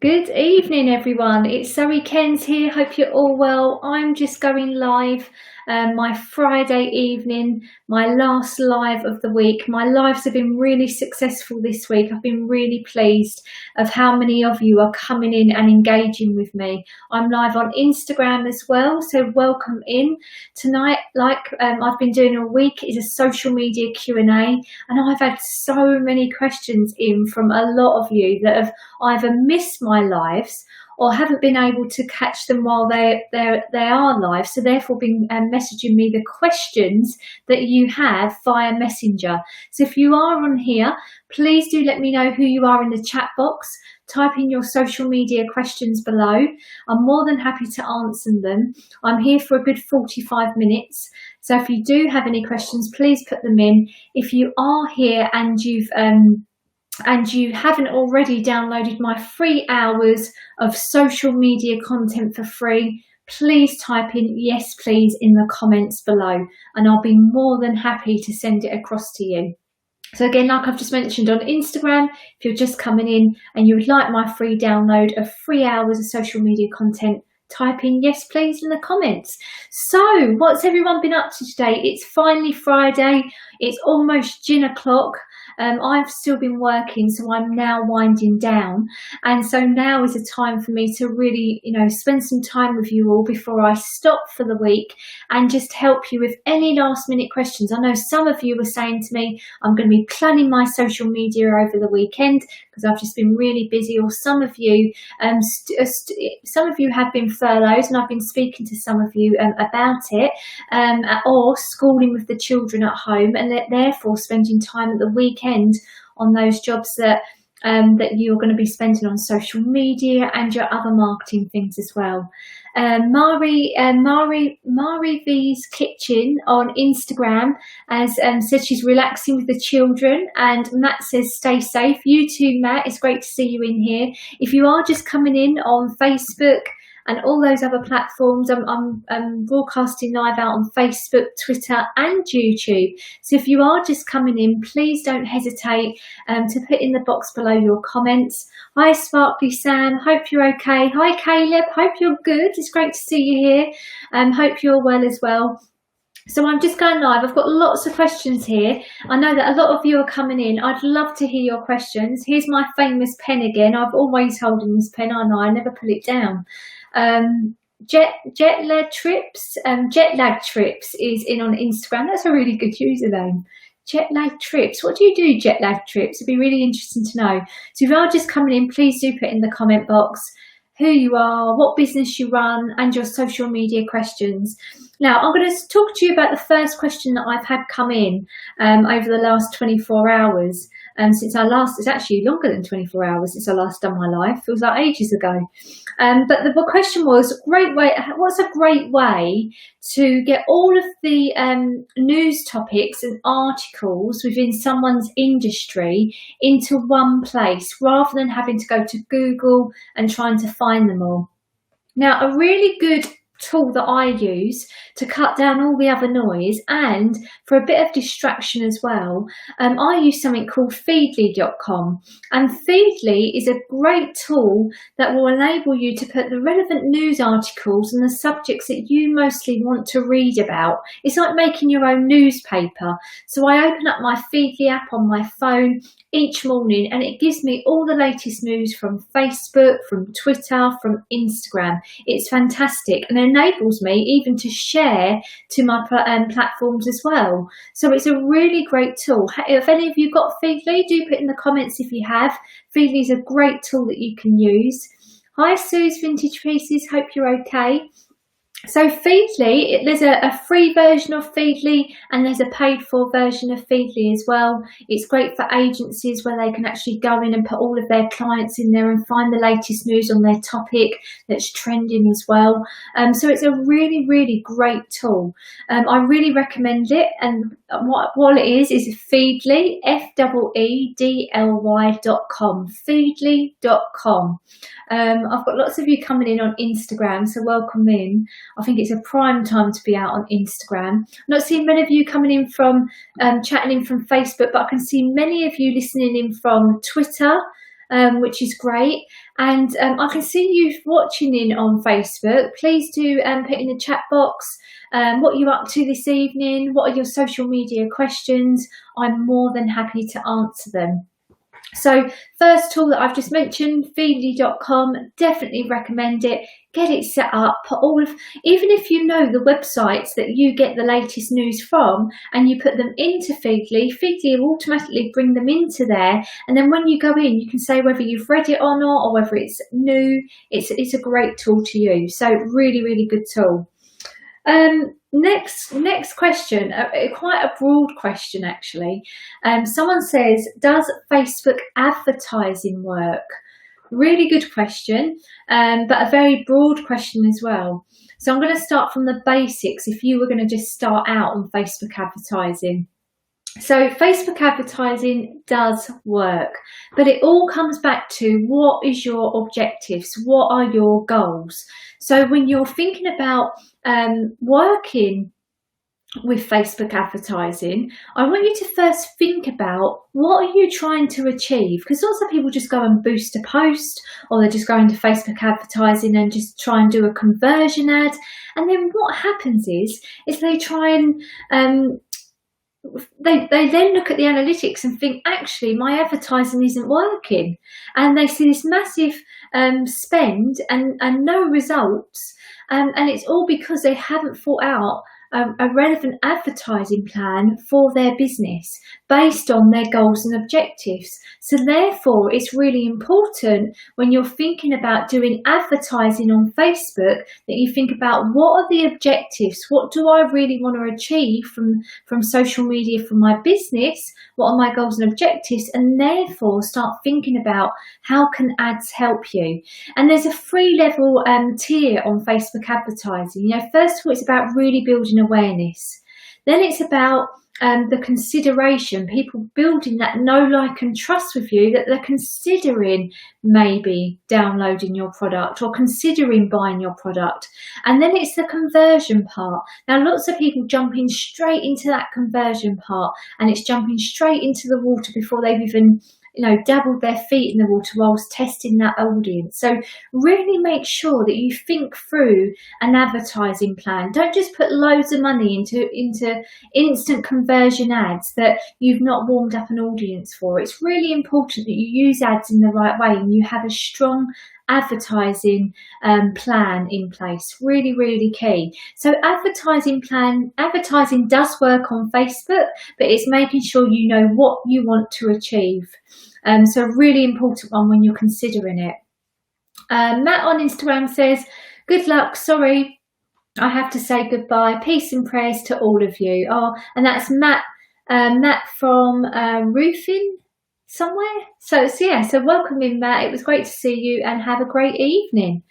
Good evening, everyone. It's Zoe Kens here. Hope you're all well. I'm just going live my Friday evening, my last live of the week. My lives have been really successful this week. I've been really pleased of how many of you are coming in and engaging with me. I'm live on Instagram as well, so welcome in. Tonight, like I've been doing all week, is a social media Q&A, and I've had so many questions in from a lot of you that have either missed my lives or haven't been able to catch them while they are live, so therefore been messaging me the questions that you have via Messenger. So if you are on here, please do let me know who you are in the chat box. Type in your social media questions below. I'm more than happy to answer them. I'm here for a good 45 minutes. So if you do have any questions, please put them in. If you are here and you haven't already downloaded my 3 hours of social media content for free, please type in yes please in the comments below, and I'll be more than happy to send it across to you. So again, like I've just mentioned on Instagram, if you're just coming in and you would like my free download of 3 hours of social media content, type in yes please in the comments. So what's everyone been up to today? It's finally Friday. It's almost gin o'clock. I've still been working, so I'm now winding down, and so now is a time for me to really, spend some time with you all before I stop for the week and just help you with any last minute questions. I know some of you were saying to me, I'm going to be planning my social media over the weekend because I've just been really busy, or some of you have been furloughed, and I've been speaking to some of you about it, or schooling with the children at home, and therefore spending time at the weekend on those jobs that you're going to be spending on social media and your other marketing things as well. Mari V's Kitchen on Instagram has said she's relaxing with the children, and Matt says stay safe. You too, Matt. It's great to see you in here. If you are just coming in on Facebook and all those other platforms, I'm broadcasting live out on Facebook, Twitter and YouTube. So if you are just coming in, please don't hesitate to put in the box below your comments. Hi Sparkly Sam, hope you're okay. Hi Caleb, hope you're good. It's great to see you here. Hope you're well as well. So I'm just going live. I've got lots of questions here. I know that a lot of you are coming in. I'd love to hear your questions. Here's my famous pen again. I've always holding this pen. I know, I never put it down. Jet lag trips is in on Instagram. That's a really good username. Jet lag trips. What do you do, jet lag trips? It'd be really interesting to know. So if you are just coming in, please do put in the comment box who you are, what business you run, and your social media questions. Now, I'm going to talk to you about the first question that I've had come in over the last 24 hours. It's actually longer than 24 hours since I last done my live. Feels like ages ago. But the question was, what's a great way to get all of the news topics and articles within someone's industry into one place, rather than having to go to Google and trying to find them all? Now, a really good tool that I use to cut down all the other noise and for a bit of distraction as well, I use something called feedly.com, and Feedly is a great tool that will enable you to put the relevant news articles and the subjects that you mostly want to read about. It's like making your own newspaper. So I open up my Feedly app on my phone each morning, and it gives me all the latest news from Facebook, from Twitter, from Instagram. It's fantastic, and enables me even to share to my platforms as well. So it's a really great tool. If any of you got Feedly, do put in the comments if you have. Feedly is a great tool that you can use. Hi Sue's Vintage Pieces, hope you're okay. So Feedly, there's a free version of Feedly and there's a paid for version of Feedly as well. It's great for agencies where they can actually go in and put all of their clients in there and find the latest news on their topic that's trending as well. So it's a really, really great tool. I really recommend it. And what it is Feedly, Feedly.com, Feedly.com. I've got lots of you coming in on Instagram, so welcome in. I think it's a prime time to be out on Instagram. I'm not seeing many of you coming in from chatting in from Facebook, but I can see many of you listening in from Twitter, which is great. And I can see you watching in on Facebook. Please do put in the chat box what you're up to this evening. What are your social media questions? I'm more than happy to answer them. So first tool that I've just mentioned, feedly.com, definitely recommend it. Get it set up. Even if you know the websites that you get the latest news from and you put them into Feedly, Feedly will automatically bring them into there. And then when you go in, you can say whether you've read it or not, or whether it's new. It's a great tool to use. So really, really good tool. Next question, quite a broad question actually. Someone says, does Facebook advertising work? Really good question, but a very broad question as well. So I'm going to start from the basics if you were going to just start out on Facebook advertising. So Facebook advertising does work, but it all comes back to what is your objectives? What are your goals? So when you're thinking about working with Facebook advertising, I want you to first think about what are you trying to achieve? Because lots of people just go and boost a post, or they're just going to Facebook advertising and just try and do a conversion ad. And then what happens is they try and they then look at the analytics and think, actually, my advertising isn't working. And they see this massive spend and no results. And it's all because they haven't thought out a relevant advertising plan for their business based on their goals and objectives. So therefore, it's really important when you're thinking about doing advertising on Facebook that you think about what are the objectives? What do I really want to achieve from social media for my business? What are my goals and objectives? And therefore start thinking about how can ads help you? And there's a free level tier on Facebook advertising. You know, first of all, it's about really building awareness. Then it's about the consideration, people building that know, like and trust with you, that they're considering maybe downloading your product or considering buying your product. And then it's the conversion part. Now lots of people jumping straight into that conversion part, and it's jumping straight into the water before they've even dabbled their feet in the water whilst testing that audience. So really make sure that you think through an advertising plan. Don't just put loads of money into instant conversion ads that you've not warmed up an audience for. It's really important that you use ads in the right way and you have a strong advertising plan in place. Really, really key. So advertising does work on Facebook, but it's making sure you know what you want to achieve. So a really important one when you're considering it. Matt on Instagram says, good luck, sorry, I have to say goodbye. Peace and prayers to all of you. Oh, and that's Matt from Roofing somewhere. So welcome in, Matt. It was great to see you and have a great evening.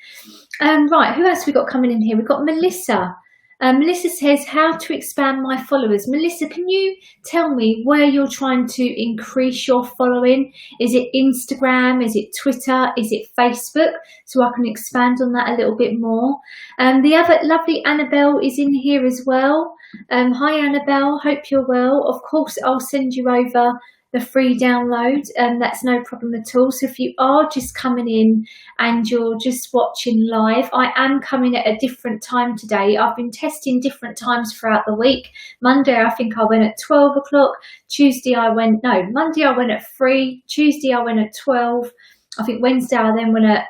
Right, who else we got coming in here? We've got Melissa. Melissa says, how to expand my followers. Melissa, can you tell me where you're trying to increase your following? Is it Instagram? Is it Twitter? Is it Facebook? So I can expand on that a little bit more. The other lovely Annabelle is in here as well. Hi Annabelle, hope you're well. Of course, I'll send you over the free download, and that's no problem at all. So if you are just coming in and you're just watching live, I am coming at a different time today. I've been testing different times throughout the week. Monday I think I went at 12 o'clock. Monday I went at 3. Tuesday I went at 12. I think Wednesday I then went at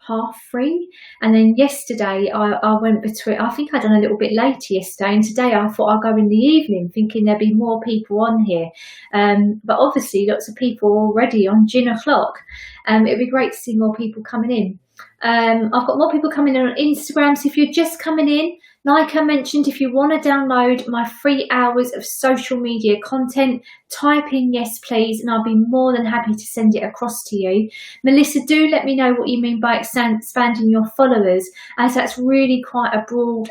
3:30, and then yesterday I went between, I think I'd done a little bit later yesterday, and today I thought I'd go in the evening thinking there'd be more people on here, but obviously lots of people already on gin o'clock. It'd be great to see more people coming in. I've got more people coming in on Instagram, so if you're just coming in, like I mentioned, if you want to download my 3 hours of social media content, type in yes please, and I'll be more than happy to send it across to you. Melissa, do let me know what you mean by expanding your followers, as that's really quite a broad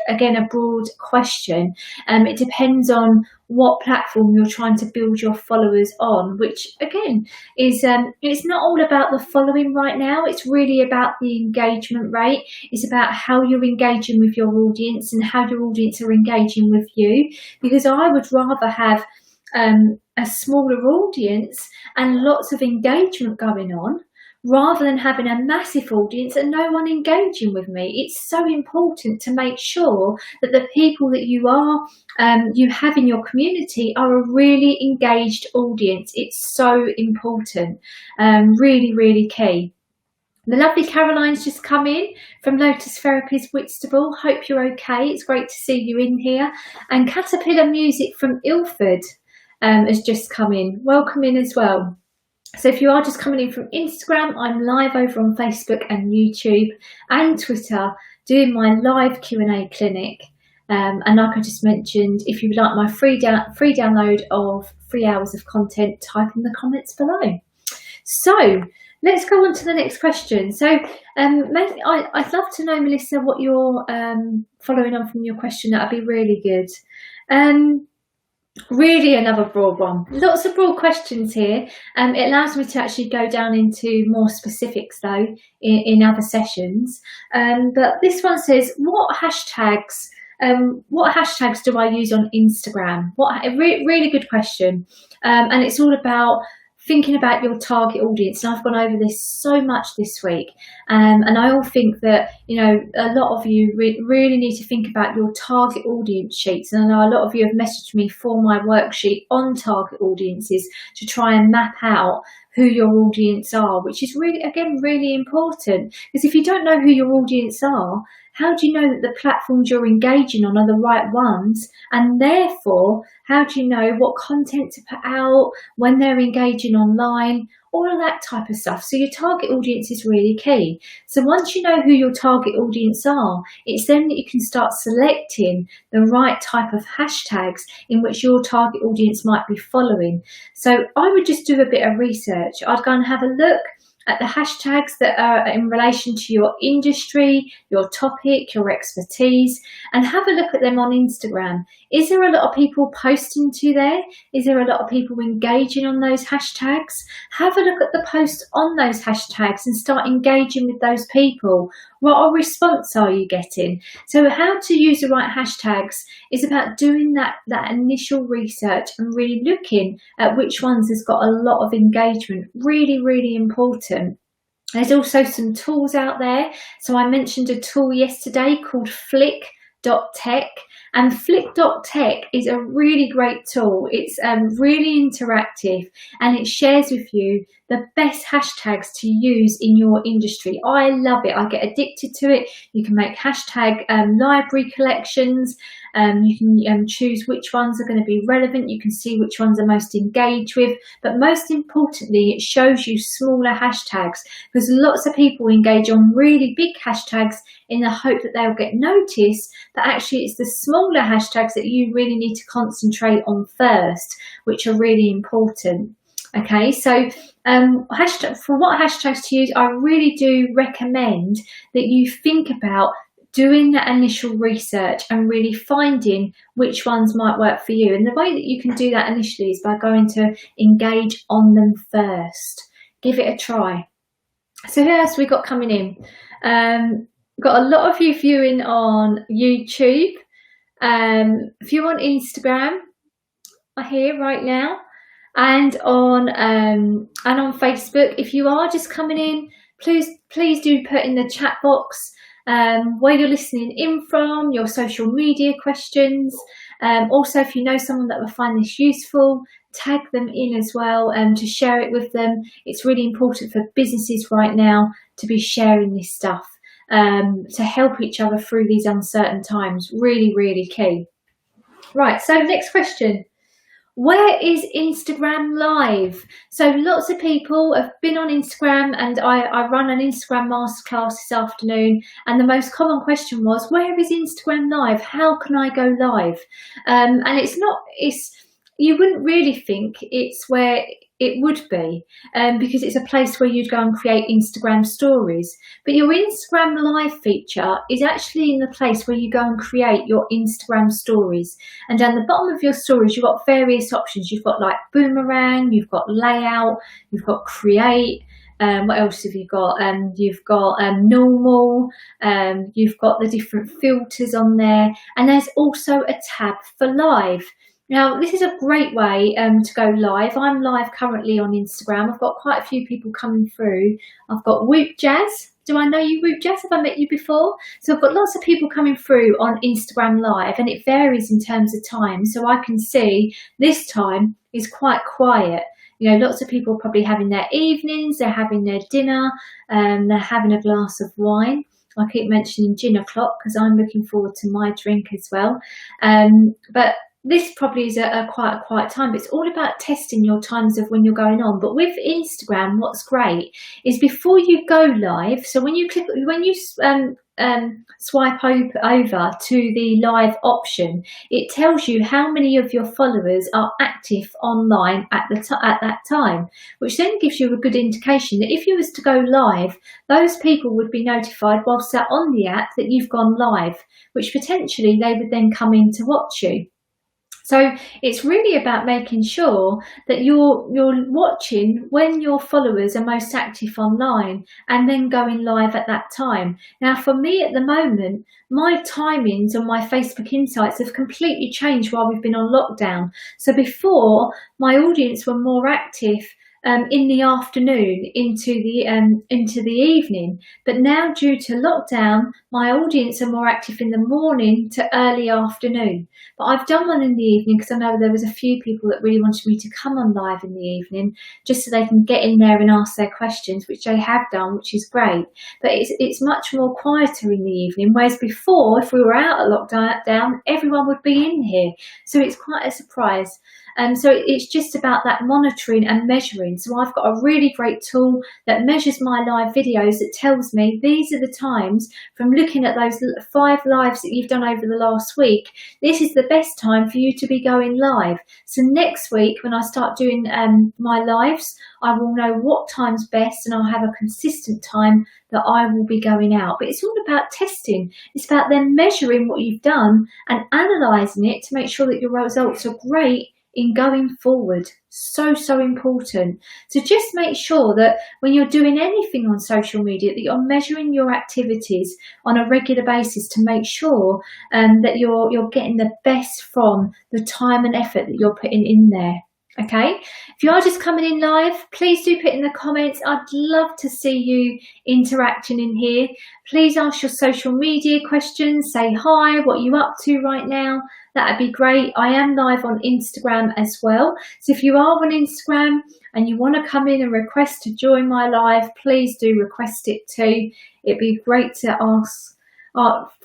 question. It depends on what platform you're trying to build your followers on, which again is it's not all about the following right now. It's really about the engagement rate. It's about how you're engaging with your audience and how your audience are engaging with you, because I would rather have a smaller audience and lots of engagement going on rather than having a massive audience and no one engaging with me. It's so important to make sure that the people that you have in your community are a really engaged audience. It's so important, really, really key. The lovely Caroline's just come in from Lotus Therapies Whitstable. Hope you're okay. It's great to see you in here. And Caterpillar Music from Ilford has just come in. Welcome in as well. So if you are just coming in from Instagram, I'm live over on Facebook and YouTube and Twitter doing my live Q&A clinic. And like I just mentioned, if you would like my free download of 3 hours of content, type in the comments below. So let's go on to the next question. So I'd love to know, Melissa, what you're following on from your question. That would be really good. Really another broad one. Lots of broad questions here. It allows me to actually go down into more specifics though in other sessions. But this one says, what hashtags do I use on Instagram? Really good question. And it's all about thinking about your target audience. And I've gone over this so much this week. And I all think that, a lot of you really need to think about your target audience sheets. And I know a lot of you have messaged me for my worksheet on target audiences to try and map out who your audience are, which is really, again, really important. Because if you don't know who your audience are, how do you know that the platforms you're engaging on are the right ones? And therefore, how do you know what content to put out, when they're engaging online, all of that type of stuff? So your target audience is really key. So once you know who your target audience are, it's then that you can start selecting the right type of hashtags in which your target audience might be following. So I would just do a bit of research. I'd go and have a look at the hashtags that are in relation to your industry, your topic, your expertise, and have a look at them on Instagram. Is there a lot of people posting to there? Is there a lot of people engaging on those hashtags? Have a look at the posts on those hashtags and start engaging with those people. What response are you getting? So how to use the right hashtags is about doing that initial research and really looking at which ones has got a lot of engagement. Really, really important. There's also some tools out there. So I mentioned a tool yesterday called Flick.tech. And Flick.tech is a really great tool. It's really interactive and it shares with you the best hashtags to use in your industry. I love it. I get addicted to it. You can make hashtag library collections. You can choose which ones are going to be relevant. You can see which ones are most engaged with. But most importantly, it shows you smaller hashtags because lots of people engage on really big hashtags in the hope that they'll get noticed, but actually it's the smaller hashtags that you really need to concentrate on first, which are really important. Okay, so for what hashtags to use, I really do recommend that you think about doing that initial research and really finding which ones might work for you. And the way that you can do that initially is by going to engage on them first. Give it a try. So who else we got coming in? Got a lot of you viewing on YouTube. If you're on Instagram, I hear right now, and on Facebook. If you are just coming in, please do put in the chat box where you're listening in from, your social media questions. Also, if you know someone that will find this useful, tag them in as well to share it with them. It's really important for businesses right now to be sharing this stuff to help each other through these uncertain times. Really, really key. Right, so next question. Where is Instagram Live? So lots of people have been on Instagram, and I run an Instagram masterclass this afternoon, and the most common question was, where is Instagram Live? How can I go live? And you wouldn't really think it's where it would be, because it's a place where you'd go and create Instagram stories. But your Instagram Live feature is actually in the place where you go and create your Instagram stories. And down the bottom of your stories, you've got various options. You've got like boomerang, you've got layout, you've got create. What else have you got? You've got normal, you've got the different filters on there. And there's also a tab for live. Now, this is a great way to go live. I'm live currently on Instagram. I've got quite a few people coming through. I've got Whoop Jazz. Do I know you, Whoop Jazz? Have I met you before? So I've got lots of people coming through on Instagram Live, and it varies in terms of time. So I can see this time is quite quiet. You know, lots of people are probably having their evenings, they're having their dinner, they're having a glass of wine. I keep mentioning gin o'clock because I'm looking forward to my drink as well. But this probably is quite a quiet time, but it's all about testing your times of when you're going on. But with Instagram, what's great is before you go live, so when you swipe over to the live option, it tells you how many of your followers are active online at that time, which then gives you a good indication that if you was to go live, those people would be notified whilst they're on the app that you've gone live, which potentially they would then come in to watch you. So it's really about making sure that you're watching when your followers are most active online and then going live at that time. Now, for me at the moment, my timings on my Facebook Insights have completely changed while we've been on lockdown. So before, my audience were more active in the afternoon into the evening, but now due to lockdown, my audience are more active in the morning to early afternoon. But I've done one in the evening because I know there was a few people that really wanted me to come on live in the evening, just so they can get in there and ask their questions, which they have done, which is great. But it's much more quieter in the evening, whereas before, if we were out at lockdown, everyone would be in here. So it's quite a surprise. So it's just about that monitoring and measuring. So I've got a really great tool that measures my live videos that tells me these are the times from looking at those 5 lives that you've done over the last week. This is the best time for you to be going live. So next week when I start doing my lives, I will know what time's best and I'll have a consistent time that I will be going out. But it's all about testing. It's about then measuring what you've done and analysing it to make sure that your results are great in going forward. So important. So just make sure that when you're doing anything on social media that you're measuring your activities on a regular basis to make sure that you're getting the best from the time and effort that you're putting in there. Okay, if you are just coming in live, please do put in the comments. I'd love to see you interacting in here. Please ask your social media questions, say hi, what are you up to right now? That'd be great. I am live on Instagram as well. So if you are on Instagram and you want to come in and request to join my live, please do request it too. It'd be great to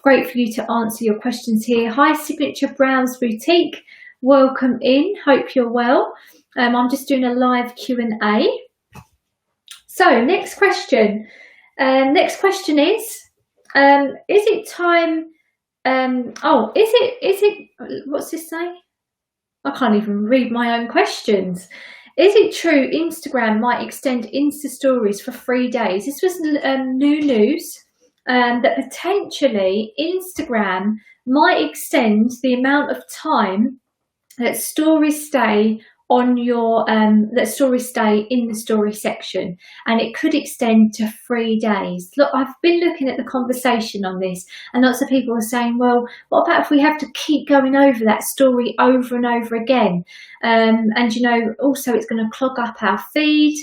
great for you to answer your questions here. Hi, Signature Brows Boutique. Welcome in. Hope you're well. I'm just doing a live Q&A. So next question. Next question is it time? Is it? What's this say? I can't even read my own questions. Is it true Instagram might extend Insta stories for 3 days? This was new news. That potentially Instagram might extend the amount of time that stories stay on your that stories stay in the story section, and it could extend to 3 days. Look, I've been looking at the conversation on this, and lots of people are saying, well, what about if we have to keep going over that story over and over again? And you know, also it's going to clog up our feed.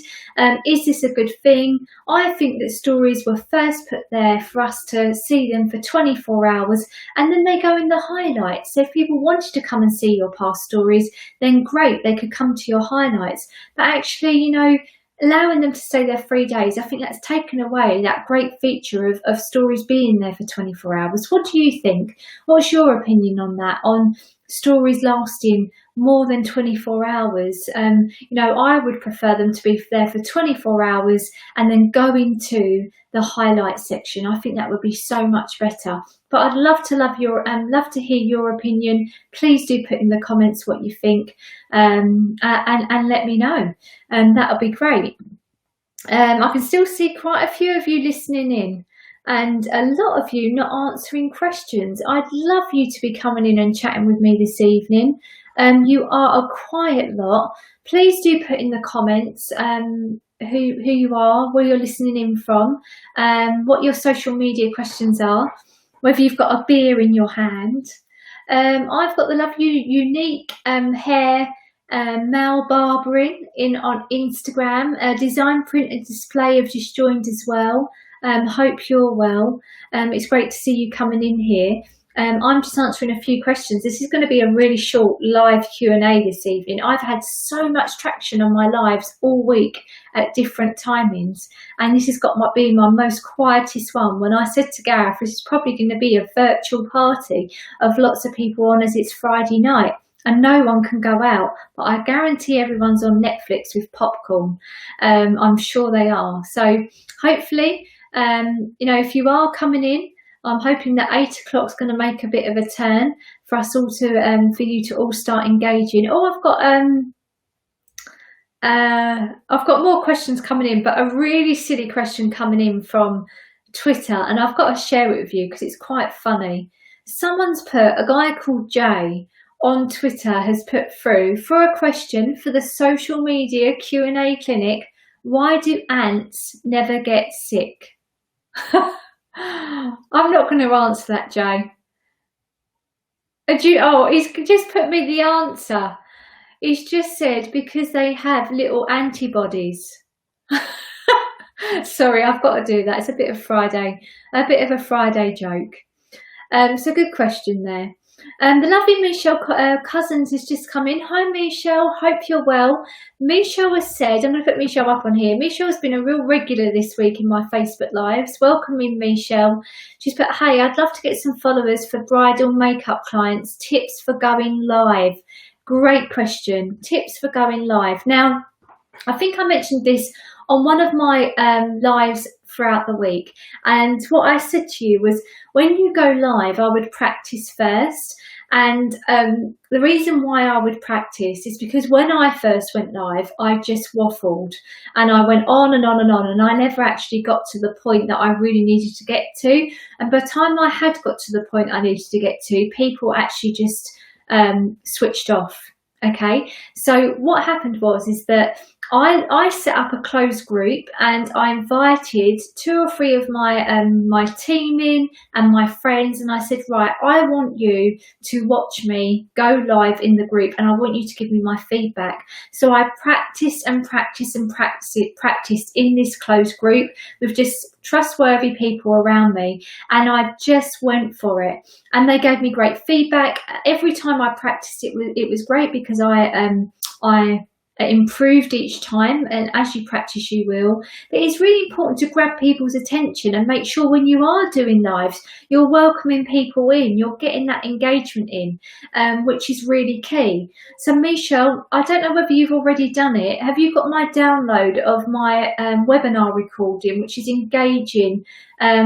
Is this a good thing? I think that stories were first put there for us to see them for 24 hours, and then they go in the highlights. So if people wanted to come and see your past stories, then great, they could come to your highlights. But actually, you know, allowing them to stay there 3 days, I think that's taken away that great feature of stories being there for 24 hours. What do you think? What's your opinion on that, on stories lasting more than 24 hours? You know, I would prefer them to be there for 24 hours and then go into the highlight section. I think that would be so much better. But I'd love to hear your opinion. Please do put in the comments what you think, and let me know. That'll be great. I can still see quite a few of you listening in, and a lot of you not answering questions. I'd love you to be coming in and chatting with me this evening. You are a quiet lot. Please do put in the comments who you are, where you're listening in from, what your social media questions are, whether you've got a beer in your hand. I've got the lovely unique hair Mal barbering on Instagram, design, print and display of disjoined as well. Hope you're well. It's great to see you coming in here. I'm just answering a few questions. This is going to be a really short live Q&A this evening. I've had so much traction on my lives all week at different timings, and this has got been my most quietest one. When I said to Gareth, this is probably going to be a virtual party of lots of people on, as it's Friday night and no one can go out, but I guarantee everyone's on Netflix with popcorn. I'm sure they are. So hopefully, if you are coming in, I'm hoping that 8 o'clock is going to make a bit of a turn for us all to, for you to all start engaging. Oh, I've got more questions coming in, but a really silly question coming in from Twitter, and I've got to share it with you because it's quite funny. Someone's put, a guy called Jay on Twitter has put through for a question for the social media Q&A clinic: why do ants never get sick? I'm not going to answer that, Jay. He's just put me the answer. He's just said because they have little antibodies. Sorry, I've got to do that. It's a bit of a Friday joke. So good question there. The lovely Michelle Cousins has just come in. Hi, Michelle. Hope you're well. Michelle has said, I'm going to put Michelle up on here. Michelle has been a real regular this week in my Facebook Lives. Welcome in, Michelle. She's put, hey, I'd love to get some followers for bridal makeup clients. Tips for going live. Great question. Tips for going live. Now, I think I mentioned this on one of my lives throughout the week, and what I said to you was, when you go live, I would practice first. And the reason why I would practice is because when I first went live, I just waffled and I went on and on and on, and I never actually got to the point that I really needed to get to. And by the time I had got to the point I needed to get to, people actually just switched off. Okay, so what happened is that I set up a closed group and I invited 2 or 3 of my team in and my friends, and I said, right, I want you to watch me go live in the group and I want you to give me my feedback. So I practiced and practiced and practiced in this closed group with just trustworthy people around me, and I just went for it, and they gave me great feedback. Every time I practiced it was great, because I improved each time, and as you practice you will. But it's really important to grab people's attention and make sure when you are doing lives, you're welcoming people in, you're getting that engagement in, which is really key. So Michelle, I don't know whether you've already done it. Have you got my download of my webinar recording, which is engaging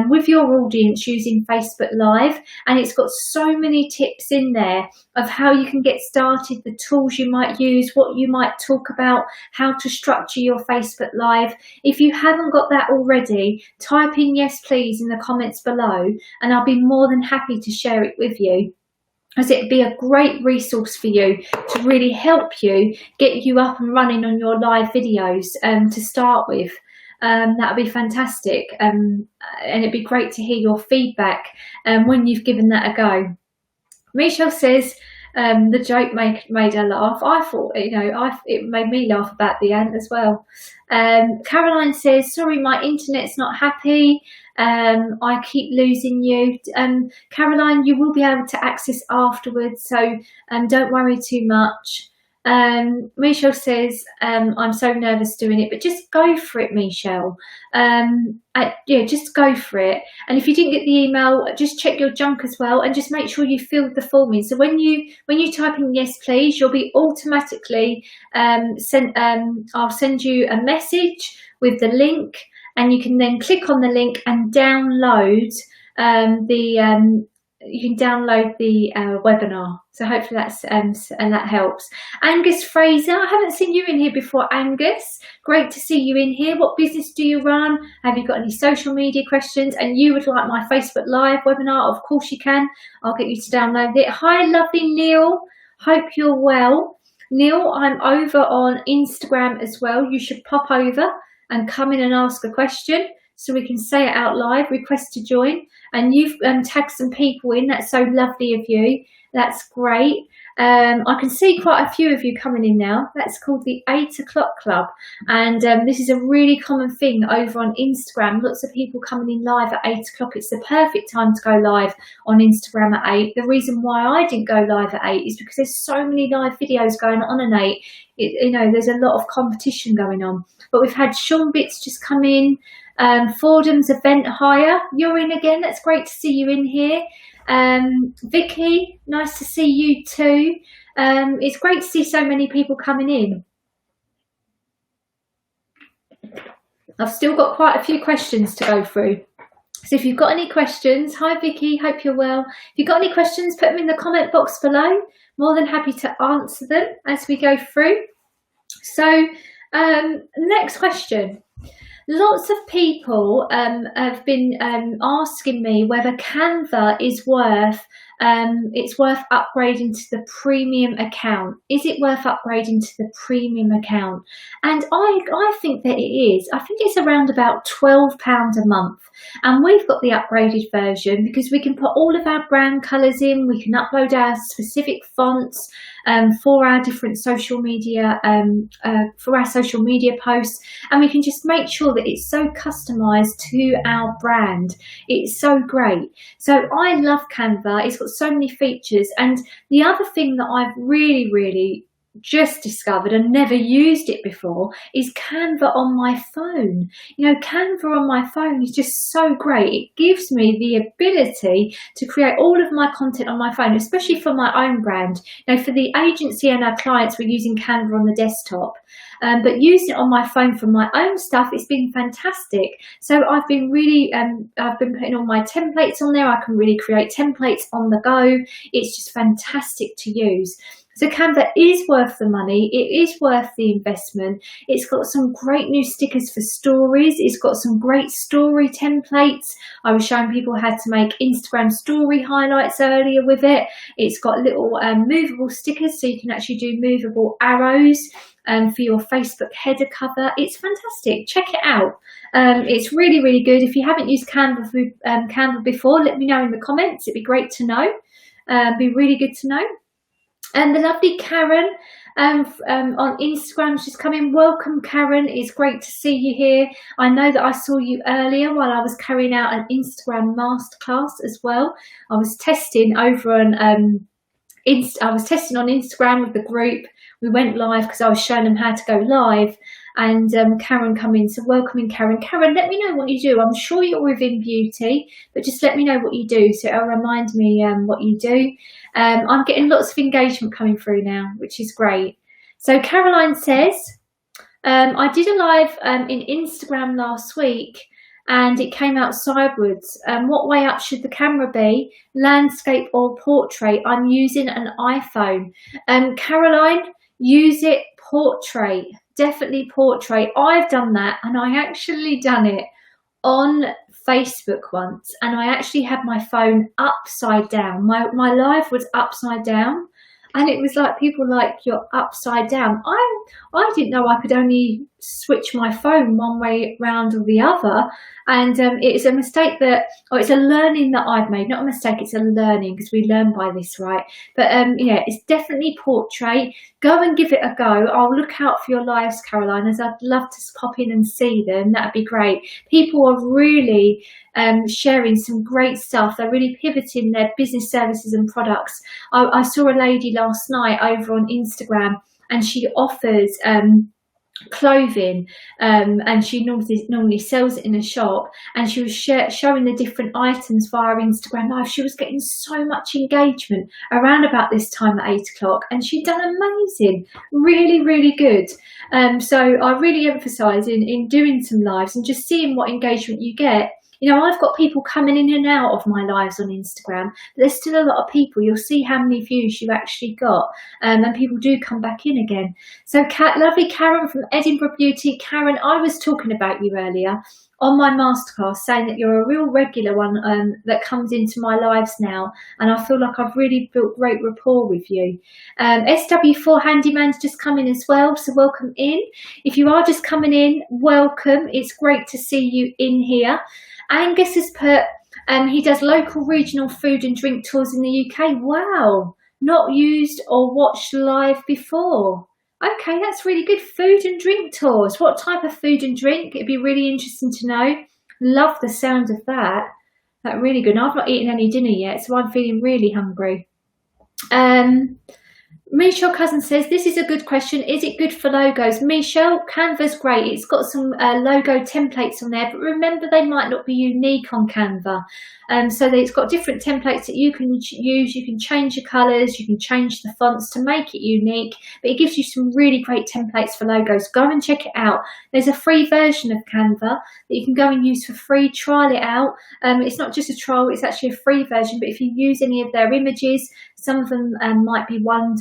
with your audience using Facebook Live? And it's got so many tips in there of how you can get started, the tools you might use, what you might talk about, how to structure your Facebook Live. If you haven't got that already, type in yes please in the comments below, and I'll be more than happy to share it with you, as it'd be a great resource for you to really help you get you up and running on your live videos to start with. That would be fantastic, and it'd be great to hear your feedback when you've given that a go. Michelle says the joke made her laugh. I thought, it made me laugh about the ant as well. Caroline says, sorry, my internet's not happy. I keep losing you. Caroline, you will be able to access afterwards, so don't worry too much. Michelle says, I'm so nervous doing it, but just go for it, Michelle. Just go for it. And if you didn't get the email, just check your junk as well, and just make sure you filled the form in. So when you type in yes please, you'll be automatically I'll send you a message with the link, and you can then click on the link and download you can download the webinar. So hopefully that helps. Angus Fraser, I haven't seen you in here before, Angus. Great to see you in here. What business do you run? Have you got any social media questions? And you would like my Facebook Live webinar? Of course you can. I'll get you to download it. Hi, lovely Neil. Hope you're well. Neil, I'm over on Instagram as well. You should pop over and come in and ask a question. so we can say it out live, request to join. And you've tagged some people in. That's so lovely of you. That's great. I can see quite a few of you coming in now. That's called the 8 o'clock club. And this is a really common thing over on Instagram. Lots of people coming in live at 8 o'clock. It's the perfect time to go live on Instagram at 8. The reason why I didn't go live at 8 is because there's so many live videos going on at 8. You know, there's a lot of competition going on. But we've had Sean Bits just come in. Fordham's Event Hire, you're in again. That's great to see you in here. Vicky, nice to see you too. It's great to see so many people coming in. I've still got quite a few questions to go through. So if you've got any questions, hi Vicky, hope you're well. If you've got any questions, put them in the comment box below. More than happy to answer them as we go through. So next question. Lots of people have been asking me whether Canva is worth upgrading to the premium account. Is it worth upgrading to the premium account? And I think that it is. I think it's around about £12 a month. And we've got the upgraded version because we can put all of our brand colours in. We can upload our specific fonts for our different social media, for our social media posts. And we can just make sure that it's so customized to our brand. It's so great. So I love Canva. It's got so many features. And the other thing that I've really just discovered and never used it before is Canva on my phone. You know, Canva on my phone is just so great. It gives me the ability to create all of my content on my phone, especially for my own brand. Now, for the agency and our clients, we're using Canva on the desktop. But using it on my phone for my own stuff, it's been fantastic. So I've been putting all my templates on there. I can really create templates on the go. It's just fantastic to use. So Canva is worth the money. It is worth the investment. It's got some great new stickers for stories. It's got some great story templates. I was showing people how to make Instagram story highlights earlier with it. It's got little movable stickers, so you can actually do movable arrows for your Facebook header cover. It's fantastic. Check it out. It's really good. If you haven't used Canva before, let me know in the comments. It'd be great to know. Be really good to know. And the lovely Karen on Instagram, she's come in. Welcome, Karen. It's great to see you here. I know that I saw you earlier while I was carrying out an Instagram masterclass as well. I was testing over on I was testing on Instagram with the group. We went live because I was showing them how to go live. And Karen come in, so welcome in, Karen. Karen, let me know what you do. I'm sure you're within beauty, but just let me know what you do, so it'll remind me what you do. I'm getting lots of engagement coming through now, which is great. So Caroline says, I did a live in Instagram last week, and it came out sideways. What way up should the camera be? Landscape or portrait? I'm using an iPhone. Caroline, use it portrait. Definitely portrait. I've done that, and I actually done it on Facebook once, and I actually had my phone upside down. My live was upside down, and it was like, people like, you're upside down. I didn't know I could only switch my phone one way round or the other. And it's a mistake that, or it's a learning that I've made. Not a mistake, it's a learning, because we learn by this, right? But yeah, it's definitely portrait. Go and give it a go. I'll look out for your lives, Caroline, as I'd love to pop in and see them. That'd be great. People are really sharing some great stuff. They're really pivoting their business services and products. I saw a lady last night over on Instagram, and she offers clothing, and she normally sells it in a shop, and she was showing the different items via Instagram Live. She was getting so much engagement around about this time at 8 o'clock, and she'd done amazing, really good. So I really emphasize in doing some lives and just seeing what engagement you get. You know, I've got people coming in and out of my lives on Instagram, but there's still a lot of people. You'll see how many views you actually got, and people do come back in again. So lovely Karen from Edinburgh Beauty. Karen, I was talking about you earlier on my masterclass saying that you're a real regular one that comes into my lives now, and I feel like I've really built great rapport with you. SW4 Handyman's just come in as well, so welcome in. If you are just coming in, welcome. It's great to see you in here. Angus has put, he does local regional food and drink tours in the UK. Wow, not used or watched live before. Okay, that's really good. Food and drink tours. What type of food and drink? It'd be really interesting to know. Love the sound of that. That's really good. I've not eaten any dinner yet, so I'm feeling really hungry. Michelle Cousin says, this is a good question. Is it good for logos? Michelle, Canva's great. It's got some logo templates on there, but remember they might not be unique on Canva. So it's got different templates that you can use. You can change your colours, you can change the fonts to make it unique, but it gives you some really great templates for logos. Go and check it out. There's a free version of Canva that you can go and use for free. Trial it out. It's not just a trial, it's actually a free version, but if you use any of their images, some of them might be $1,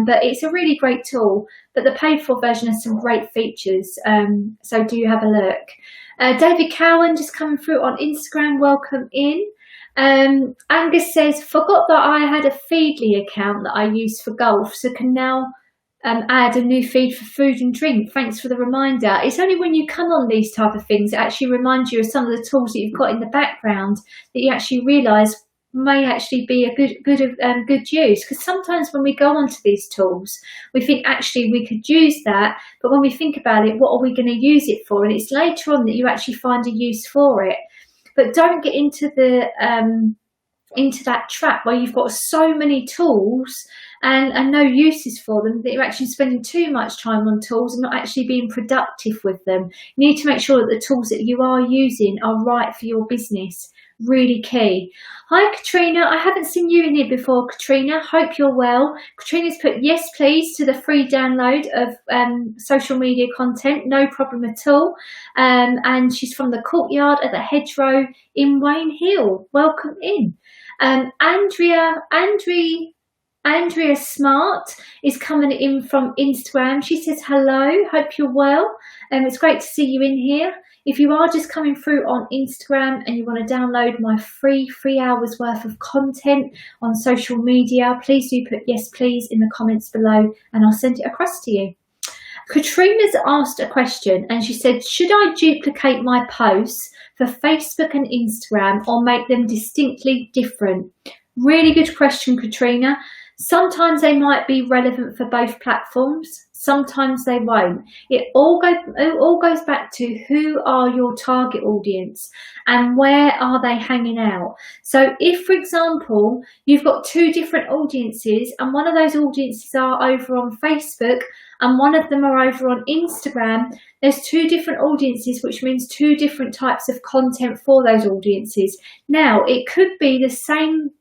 but it's a really great tool. But the paid for version has some great features, so do have a look. David Cowan just coming through on Instagram, welcome in. Angus says, forgot that I had a Feedly account that I used for golf, so can now add a new feed for food and drink. Thanks for the reminder. It's only when you come on these type of things, it actually reminds you of some of the tools that you've got in the background that you actually realise may actually be a good use, because sometimes when we go onto these tools we think actually we could use that, but when we think about it, what are we going to use it for? And it's later on that you actually find a use for it. But don't get into that trap where you've got so many tools and no uses for them, that you're actually spending too much time on tools and not actually being productive with them. You need to make sure that the tools that you are using are right for your business. Really key. Hi Katrina, I haven't seen you in here before, Katrina. Hope you're well. Katrina's put yes please to the free download of social media content, no problem at all. And she's from the Courtyard at the Hedgerow in Wayne Hill. Welcome in. Andrea Smart is coming in from Instagram. She says hello, hope you're well. It's great to see you in here. If you are just coming through on Instagram and you want to download my free 3 hours worth of content on social media, please do put yes please in the comments below and I'll send it across to you. Katrina's asked a question and she said, should I duplicate my posts for Facebook and Instagram or make them distinctly different? Really good question, Katrina. Sometimes they might be relevant for both platforms, sometimes they won't. It all goes back to who are your target audience and where are they hanging out. So if, for example, you've got two different audiences and one of those audiences are over on Facebook and one of them are over on Instagram, there's two different audiences, which means two different types of content for those audiences. Now, it could be the same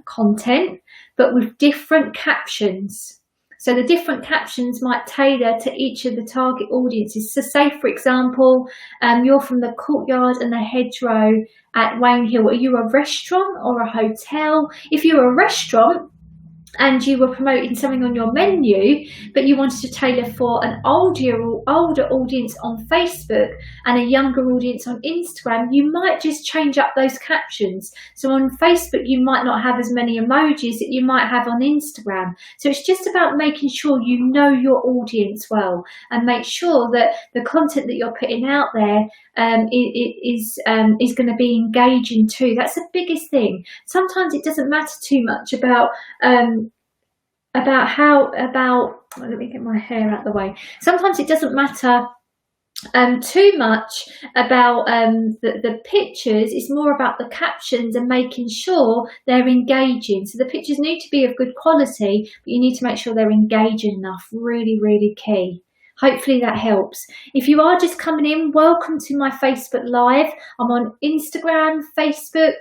content, but with different captions. So the different captions might tailor to each of the target audiences. So say, for example, you're from the Courtyard and the Hedgerow at Wayne Hill. Are you a restaurant or a hotel? If you're a restaurant and you were promoting something on your menu, but you wanted to tailor for an older audience on Facebook and a younger audience on Instagram, you might just change up those captions. So on Facebook, you might not have as many emojis that you might have on Instagram. So it's just about making sure you know your audience well and make sure that the content that you're putting out there is going to be engaging too. That's the biggest thing. Sometimes it doesn't matter too much about let me get my hair out of the way. Sometimes it doesn't matter too much about the pictures. It's more about the captions and making sure they're engaging. So the pictures need to be of good quality, but you need to make sure they're engaging enough. Really, really key. Hopefully that helps. If you are just coming in, welcome to my Facebook Live. I'm on Instagram, Facebook,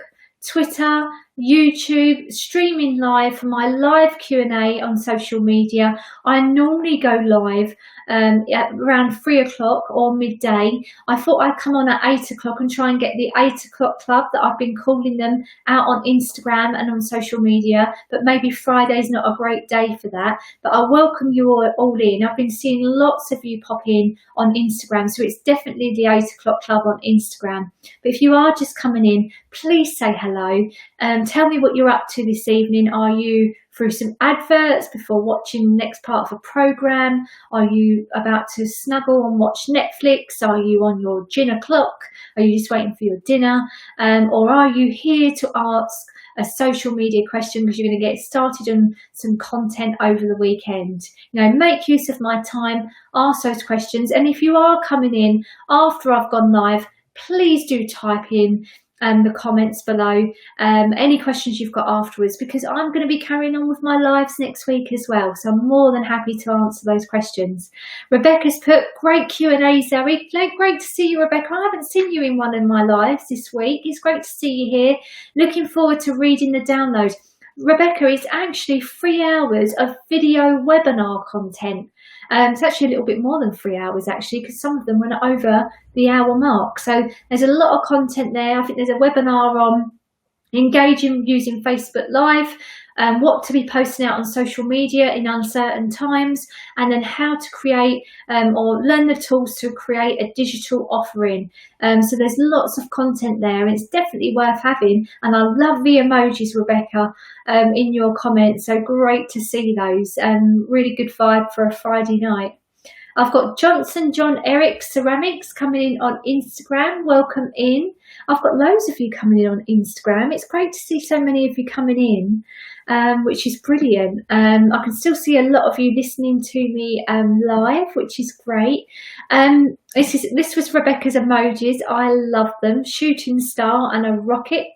Twitter, YouTube, streaming live for my live Q&A on social media. I normally go live at around 3 o'clock or midday. I thought I'd come on at 8 o'clock and try and get the 8 o'clock club that I've been calling them out on Instagram and on social media, but maybe Friday's not a great day for that. But I welcome you all in. I've been seeing lots of you pop in on Instagram, so it's definitely the 8 o'clock club on Instagram. But if you are just coming in, please say hello. Tell me what you're up to this evening. Are you through some adverts before watching the next part of a programme? Are you about to snuggle and watch Netflix? Are you on your gin o'clock? Are you just waiting for your dinner? Or are you here to ask a social media question because you're going to get started on some content over the weekend? Make use of my time, ask those questions. And if you are coming in after I've gone live, please do type in the comments below any questions you've got afterwards, because I'm going to be carrying on with my lives next week as well, so I'm more than happy to answer those questions. Rebecca's put, great Q&A, Zoe. Great to see you, Rebecca. I haven't seen you in one of my lives this week. It's great to see you here. Looking forward to reading the download. Rebecca, it's actually 3 hours of video webinar content. It's actually a little bit more than 3 hours actually, because some of them went over the hour mark. So there's a lot of content there. I think there's a webinar on engaging using Facebook Live, what to be posting out on social media in uncertain times, and then how to create or learn the tools to create a digital offering. So there's lots of content there, and it's definitely worth having. And I love the emojis, Rebecca, in your comments. So great to see those. Really good vibe for a Friday night. I've got Johnson John Eric Ceramics coming in on Instagram. Welcome in. I've got loads of you coming in on Instagram. It's great to see so many of you coming in, which is brilliant. I can still see a lot of you listening to me live, which is great. This was Rebecca's emojis. I love them. Shooting star and a rocket.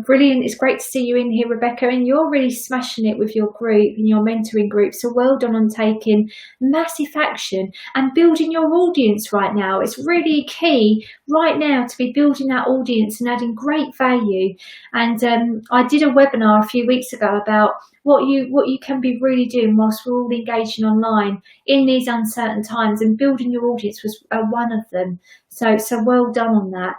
Brilliant. It's great to see you in here, Rebecca, and you're really smashing it with your group and your mentoring group. So well done on taking massive action and building your audience right now. It's really key right now to be building that audience and adding great value. And I did a webinar a few weeks ago about what you can be really doing whilst we're all engaging online in these uncertain times, and building your audience was one of them. So well done on that.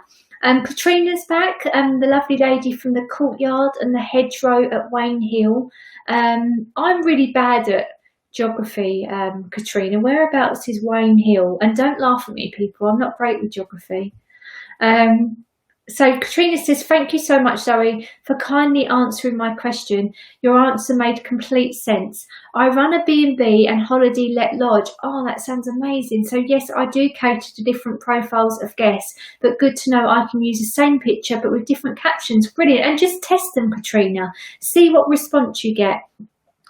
Katrina's back, the lovely lady from the courtyard and the hedgerow at Wayne Hill. I'm really bad at geography, Katrina. Whereabouts is Wayne Hill? And don't laugh at me, people. I'm not great with geography. So Katrina says, thank you so much, Zoe, for kindly answering my question. Your answer made complete sense. I run a B&B and holiday let lodge. Oh, that sounds amazing. So yes, I do cater to different profiles of guests, but good to know I can use the same picture but with different captions. Brilliant. And just test them, Katrina. See what response you get.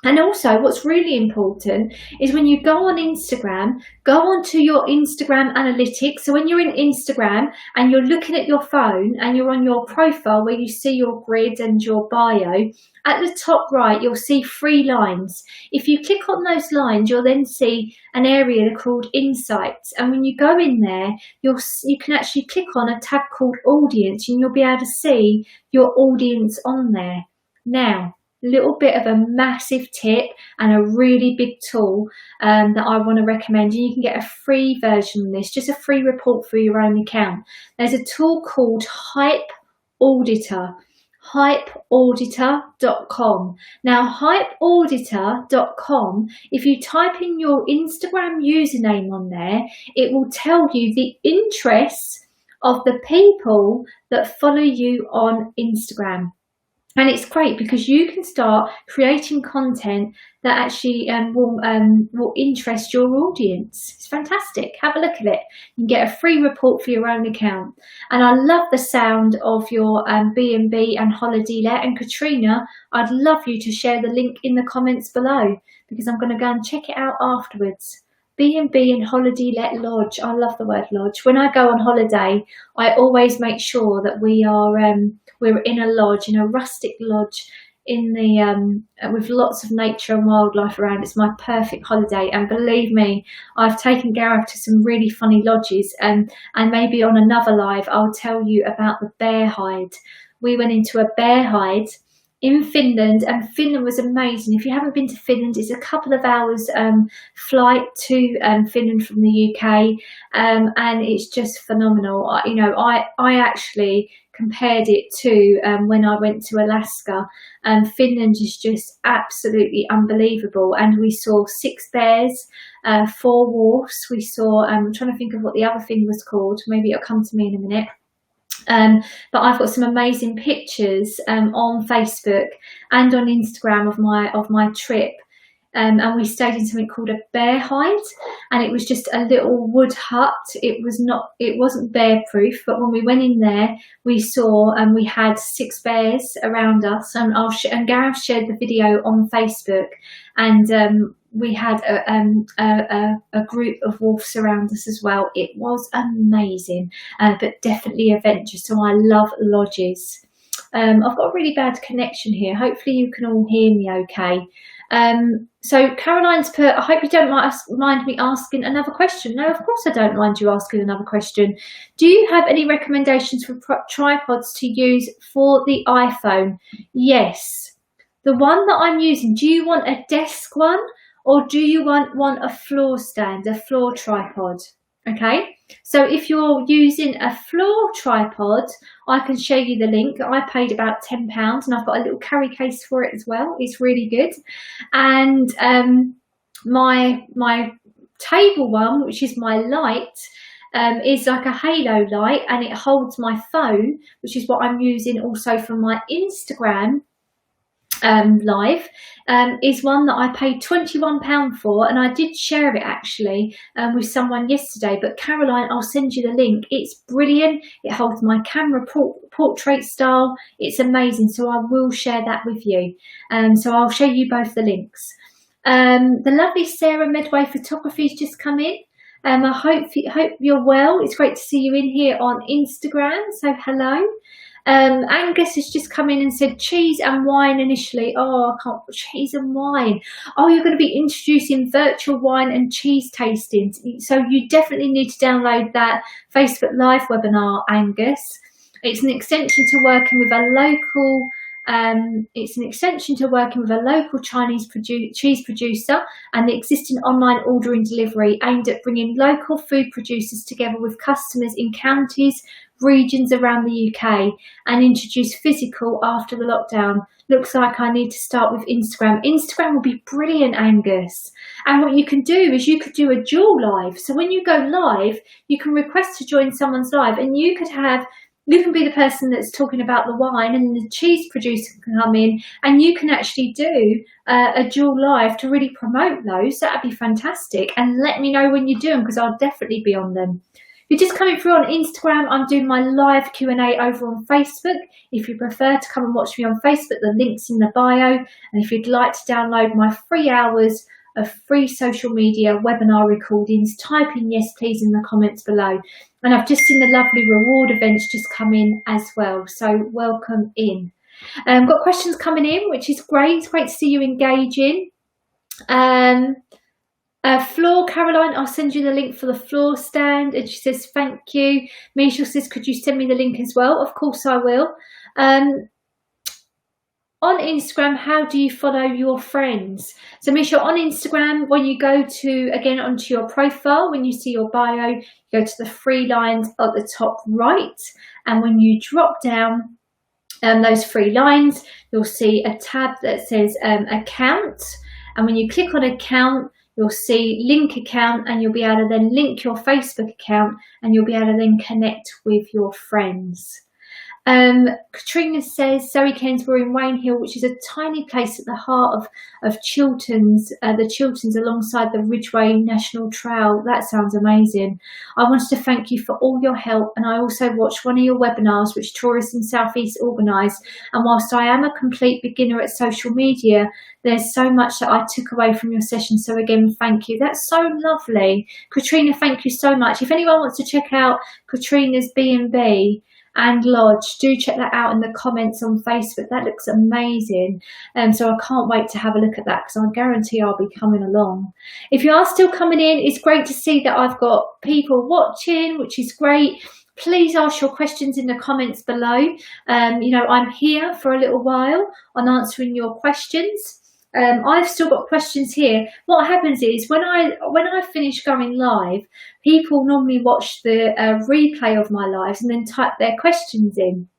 And also what's really important is when you go on Instagram, go onto your Instagram analytics. So when you're in Instagram and you're looking at your phone and you're on your profile where you see your grid and your bio, at the top right, you'll see 3 lines. If you click on those lines, you'll then see an area called Insights. And when you go in there, you can actually click on a tab called Audience, and you'll be able to see your audience on there. Now, little bit of a massive tip and a really big tool that I want to recommend, and you can get a free version of this, just a free report for your own account. There's a tool called Hype Auditor, hypeauditor.com. Now hypeauditor.com, if you type in your Instagram username on there, it will tell you the interests of the people that follow you on Instagram. And it's great because you can start creating content that actually will interest your audience. It's fantastic. Have a look at it. You can get a free report for your own account. And I love the sound of your B&B and holiday let. And Katrina, I'd love you to share the link in the comments below, because I'm going to go and check it out afterwards. B&B and holiday let lodge. I love the word lodge. When I go on holiday, I always make sure that we're in a lodge, in a rustic lodge, in the with lots of nature and wildlife around. It's my perfect holiday, and believe me, I've taken Gareth to some really funny lodges, and maybe on another live I'll tell you about the bear hide, we went into a bear hide in Finland, and Finland was amazing. If you haven't been to Finland, it's a couple of hours flight to Finland from the UK, and it's just phenomenal. I actually compared it to when I went to Alaska, and Finland is just absolutely unbelievable. And we saw 6 bears, 4 wolves. We saw, I'm trying to think of what the other thing was called. Maybe it'll come to me in a minute. But I've got some amazing pictures on Facebook and on Instagram of my trip, and we stayed in something called a bear hide, and it was just a little wood hut. It wasn't bear proof, but when we went in there, we saw and we had 6 bears around us, and Gareth shared the video on Facebook, and we had a group of wolves around us as well. It was amazing, but definitely adventurous. So I love lodges. I've got a really bad connection here. Hopefully you can all hear me okay. So Caroline's put, I hope you don't mind me asking another question. No, of course I don't mind you asking another question. Do you have any recommendations for tripods to use for the iPhone? Yes. The one that I'm using, do you want a desk one? Or do you want a floor stand, a floor tripod? Okay, so if you're using a floor tripod, I can show you the link. I paid about £10 and I've got a little carry case for it as well. It's really good. And my table one, which is my light, is like a halo light, and it holds my phone, which is what I'm using also for my Instagram live, is one that I paid £21 for, and I did share it actually with someone yesterday. But Caroline, I'll send you the link. It's brilliant. It holds my camera portrait style. It's amazing. So I will share that with you. So I'll show you both the links. The lovely Sarah Medway Photography has just come in. I hope you're well. It's great to see you in here on Instagram. So hello. Angus has just come in and said cheese and wine initially. Oh, I can't. Cheese and wine. Oh, you're going to be introducing virtual wine and cheese tasting. So you definitely need to download that Facebook Live webinar, Angus. It's an extension to working with a local. It's an extension to working with a local Chinese cheese producer and the existing online ordering delivery aimed at bringing local food producers together with customers in counties, regions around the UK, and introduce physical after the lockdown. Looks like I need to start with Instagram. Instagram will be brilliant, Angus. And what you can do is you could do a dual live. So when you go live, you can request to join someone's live, and you can be the person that's talking about the wine, and the cheese producer can come in, and you can actually do a dual live to really promote those. That'd be fantastic. And let me know when you do them, because I'll definitely be on them. If you're just coming through on Instagram, I'm doing my live Q&A over on Facebook. If you prefer to come and watch me on Facebook, the link's in the bio. And if you'd like to download my 3 hours of free social media webinar recordings, type in yes please in the comments below. And I've just seen the lovely reward events just come in as well, so welcome in. Got questions coming in, which is great. It's great to see you engaging. Floor, Caroline, I'll send you the link for the floor stand. And she says thank you. Michelle says, could you send me the link as well? Of course I will. On Instagram, how do you follow your friends? So Michelle, on Instagram, when you go onto your profile, when you see your bio, you go to the 3 lines at the top right. And when you drop down those 3 lines, you'll see a tab that says account. And when you click on account, you'll see link account, and you'll be able to then link your Facebook account, and you'll be able to then connect with your friends. Katrina says Surrey Kens were in Wayne Hill, which is a tiny place at the heart of Chilterns, the Chilterns alongside the Ridgeway National Trail. That sounds amazing. I wanted to thank you for all your help, and I also watched one of your webinars which Tourism South East organised, and whilst I am a complete beginner at social media, there's so much that I took away from your session, so again thank you. That's so lovely, Katrina. Thank you so much. If anyone wants to check out Katrina's B&B and lodge, do check that out in the comments on Facebook. That looks amazing, so I can't wait to have a look at that, because I guarantee I'll be coming along. If you are still coming in, it's great to see that I've got people watching, which is great. Please ask your questions in the comments below. You know, I'm here for a little while on answering your questions. I've still got questions here. What happens is when I finish going live, people normally watch the replay of my lives and then type their questions in.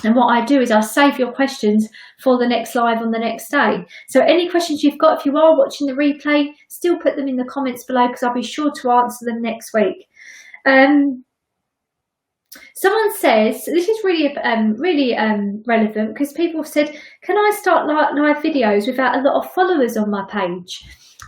And what I do is I save your questions for the next live on the next day. So any questions you've got, if you are watching the replay, still put them in the comments below because I'll be sure to answer them next week. Someone says, this is really relevant because people have said, can I start live videos without a lot of followers on my page?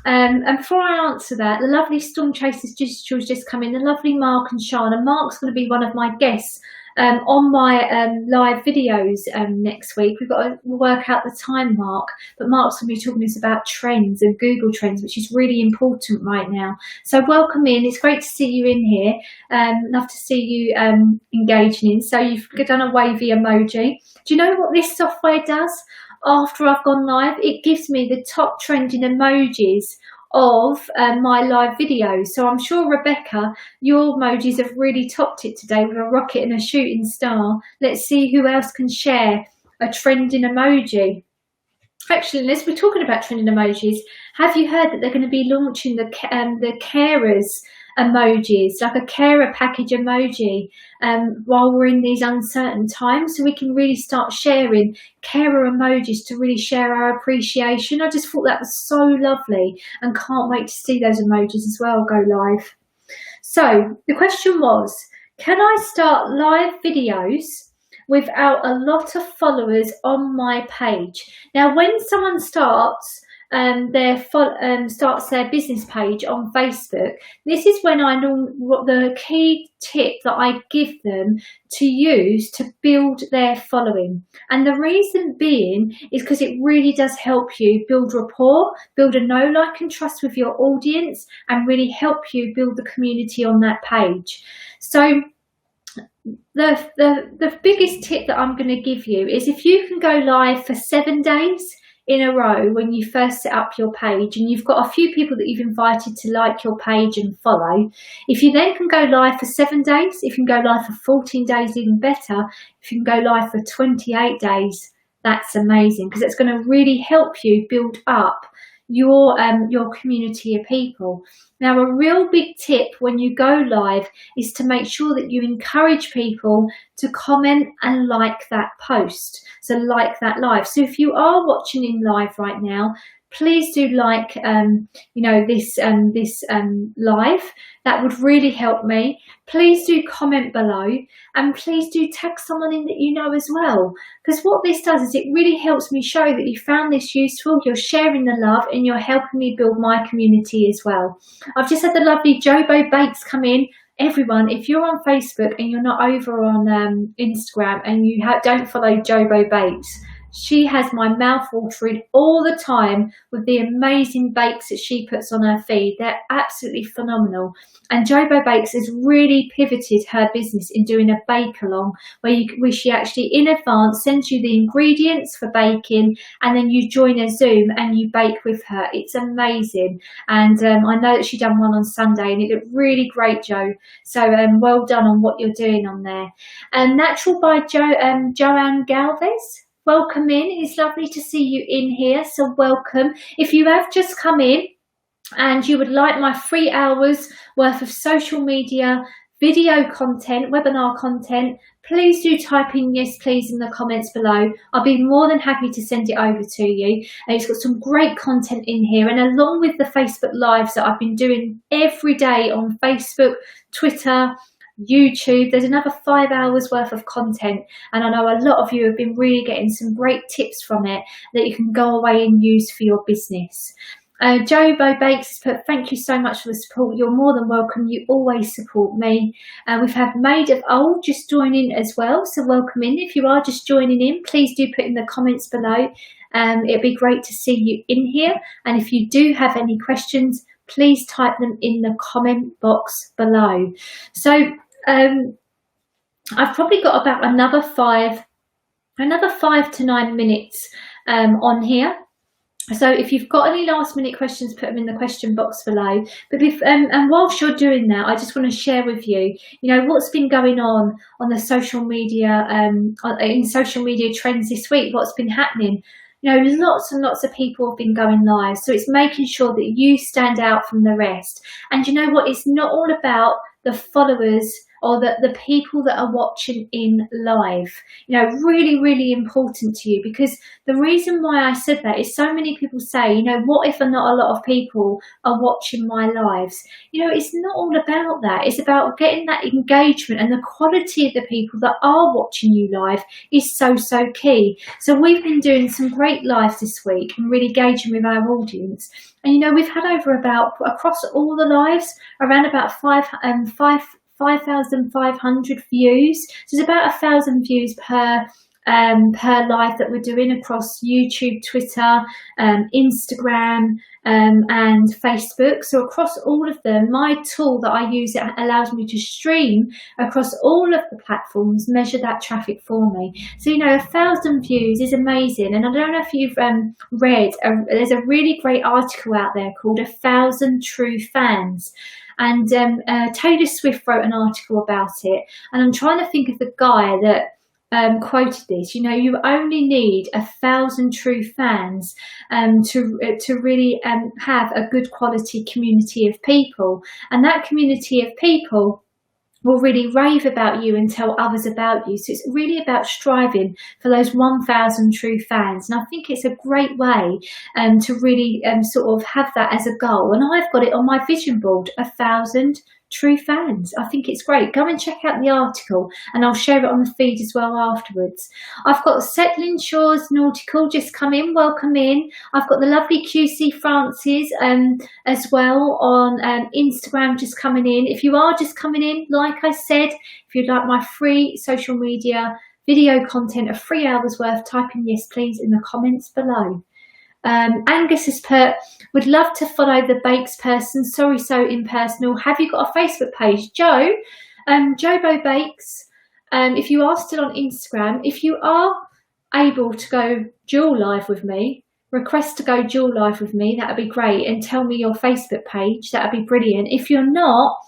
And before I answer that, the lovely Storm Chasers Digital's just come in, the lovely Mark and Shana. Mark's going to be one of my guests on my live videos next week. We've got to work out the time, Mark, but Mark's going to be talking to us about trends and Google Trends, which is really important right now. So welcome in. It's great to see you in here. Love to see you engaging in. So you've done a wavy emoji. Do you know what this software does? After I've gone live, it gives me the top trending emojis of my live videos. So I'm sure, Rebecca, your emojis have really topped it today with a rocket and a shooting star. Let's see who else can share a trending emoji. Actually, let's be talking about trending emojis. Have you heard that they're going to be launching the carers emojis, like a carer package emoji, while we're in these uncertain times, so we can really start sharing carer emojis to really share our appreciation. I just thought that was so lovely and can't wait to see those emojis as well go live. So the question was, can I start live videos without a lot of followers on my page? Now, when someone starts their business page on Facebook, this is when I know what the key tip that I give them to use to build their following. And the reason being is because it really does help you build rapport, build a know, like and trust with your audience, and really help you build the community on that page. So the biggest tip that I'm going to give you is, if you can go live for 7 days in a row when you first set up your page, and you've got a few people that you've invited to like your page and follow, if you then can go live for 7 days, if you can go live for 14 days, even better. If you can go live for 28 days, that's amazing, because it's going to really help you build up your community of people. Now, a real big tip when you go live is to make sure that you encourage people to comment and like that post, so like that live. So if you are watching in live right now, please do like this live. That would really help me. Please do comment below, and please do tag someone in that you know as well, because what this does is it really helps me show that you found this useful, you're sharing the love, and you're helping me build my community as well. I've just had the lovely Jobo Bakes come in. Everyone, if you're on Facebook and you're not over on Instagram and you don't follow Jobo Bakes, she has my mouth watering all the time with the amazing bakes that she puts on her feed. They're absolutely phenomenal. And Jobo Bakes has really pivoted her business in doing a bake along, where she actually in advance sends you the ingredients for baking, and then you join a Zoom and you bake with her. It's amazing. And I know that she done one on Sunday and it looked really great, Jo. So well done on what you're doing on there. And Natural by Joanne Galvez. Welcome in. It's lovely to see you in here, so welcome. If you have just come in and you would like my 3 hours worth of social media, video content, webinar content, please do type in yes please in the comments below. I'll be more than happy to send it over to you. And it's got some great content in here, and along with the Facebook Lives that I've been doing every day on Facebook, Twitter, YouTube, there's another 5 hours worth of content, and I know a lot of you have been really getting some great tips from it that you can go away and use for your business. Jobo Bakes has put, thank you so much for the support. You're more than welcome. You always support me. We've had Maid of Old just join in as well, so welcome in. If you are just joining in, please do put in the comments below. It'd be great to see you in here, and if you do have any questions, please type them in the comment box below. So I've probably got about another 5 to 9 minutes on here. So if you've got any last minute questions, put them in the question box below. But and whilst you're doing that, I just want to share with you, what's been going on the social media, in social media trends this week. What's been happening? Lots and lots of people have been going live. So it's making sure that you stand out from the rest. And you know what? It's not all about the followers or the people that are watching in live. Really, really important to you, because the reason why I said that is so many people say, what if not a lot of people are watching my lives? It's not all about that. It's about getting that engagement, and the quality of the people that are watching you live is so, so key. So we've been doing some great lives this week and really engaging with our audience. And we've had over across all the lives, around about 5,500 views. So it's about 1,000 views per live that we're doing across YouTube, Twitter, Instagram, and Facebook. So across all of them, my tool that I use, it allows me to stream across all of the platforms, measure that traffic for me. So 1,000 views is amazing. And I don't know if you've read, there's a really great article out there called 1,000 True Fans. And Taylor Swift wrote an article about it, and I'm trying to think of the guy that quoted this. You only need 1,000 true fans to really have a good quality community of people, and that community of people will really rave about you and tell others about you. So it's really about striving for those 1,000 true fans. And I think it's a great way to really sort of have that as a goal. And I've got it on my vision board, 1,000 true fans. I think it's great. Go and check out the article, and I'll share it on the feed as well afterwards. I've got Settling Shores Nautical just come in. Welcome in. I've got the lovely QC Francis as well on Instagram just coming in. If you are just coming in, like I said, if you'd like my free social media video content of 3 hours worth, type in yes please in the comments below. Angus has put, would love to follow the Bakes person. Sorry, so impersonal. Have you got a Facebook page? Joe, Jobo Bakes. If you are still on Instagram, if you are able to go dual live with me, request to go dual live with me, that would be great, and tell me your Facebook page. That would be brilliant. If you're not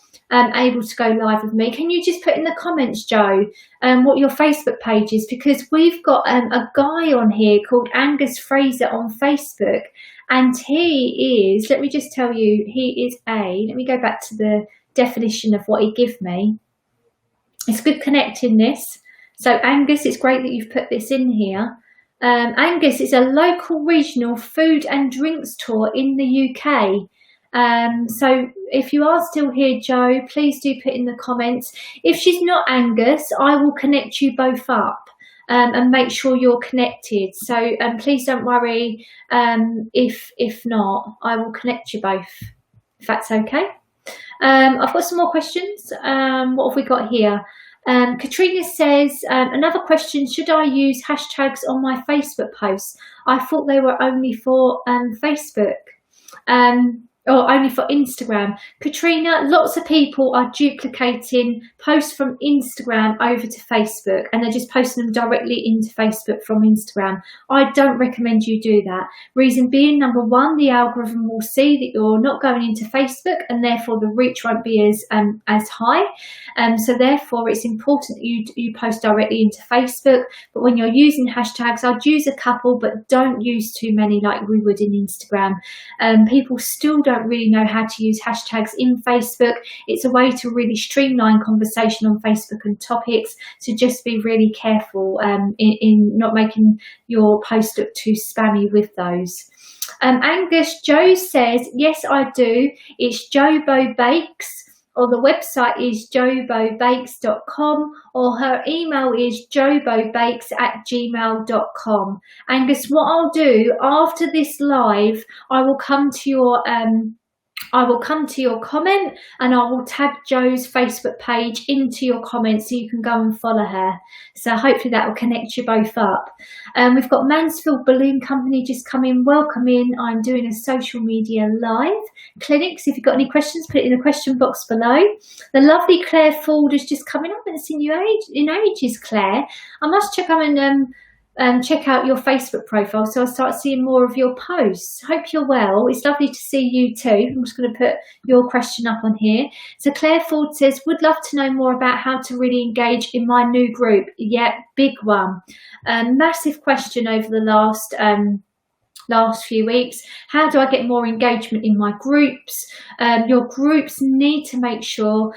able to go live with me, can you just put in the comments, Joe, what your Facebook page is? Because we've got a guy on here called Angus Fraser on Facebook, and he is, let me just tell you, he is let me go back to the definition of what he gave me. It's good connecting this. So Angus, it's great that you've put this in here. Angus is a local regional food and drinks tour in the UK. So if you are still here, Joe, please do put in the comments. If she's not Angus, I will connect you both up and make sure you're connected. So please don't worry if not, I will connect you both, if that's okay. I've got some more questions. What have we got here? Katrina says, another question, should I use hashtags on my Facebook posts? I thought they were only for Facebook. Or only for Instagram. Katrina, lots of people are duplicating posts from Instagram over to Facebook, and they're just posting them directly into Facebook from Instagram. I don't recommend you do that. Reason being, number one, the algorithm will see that you're not going into Facebook, and therefore the reach won't be as high. So therefore it's important that you post directly into Facebook. But when you're using hashtags, I'd use a couple, but don't use too many like we would in Instagram. People still don't really know how to use hashtags in Facebook. It's a way to really streamline conversation on Facebook and topics, so just be really careful in not making your post look too spammy with those. Angus, Joe says, yes I do, it's Jobo Bakes, or the website is jobobakes.com, or her email is jobobakes@gmail.com. Angus, what I'll do after this live, I will come to your comment, and I will tag Joe's Facebook page into your comments so you can go and follow her. So hopefully that will connect you both up. We've got Mansfield Balloon Company just come in. Welcome in. I'm doing a social media live clinic. So if you've got any questions, put it in the question box below. The lovely Claire Ford has just come in. I haven't seen you in ages, Claire. I must check. check out your Facebook profile so I'll start seeing more of your posts. Hope you're well. It's lovely to see you too. I'm just going to put your question up on here. So Claire Ford says, would love to know more about how to really engage in my new group. Yeah, big one. Massive question over the last few weeks. How do I get more engagement in my groups? Your groups need to make sure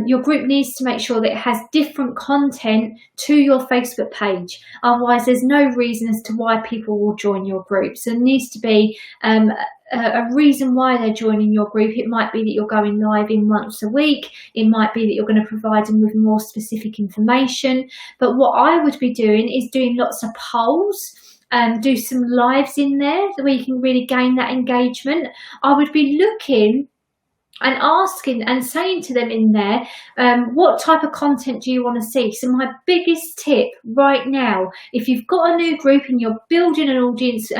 your group needs to make sure that it has different content to your Facebook page. Otherwise there's no reason as to why people will join your group. So there needs to be a reason why they're joining your group. It might be that you're going live in once a week. It might be that you're going to provide them with more specific information. But what I would be doing is doing lots of polls. Do some lives in there so where you can really gain that engagement. I would be looking and asking and saying to them in there, what type of content do you want to see? So my biggest tip right now, if you've got a new group and you're building an audience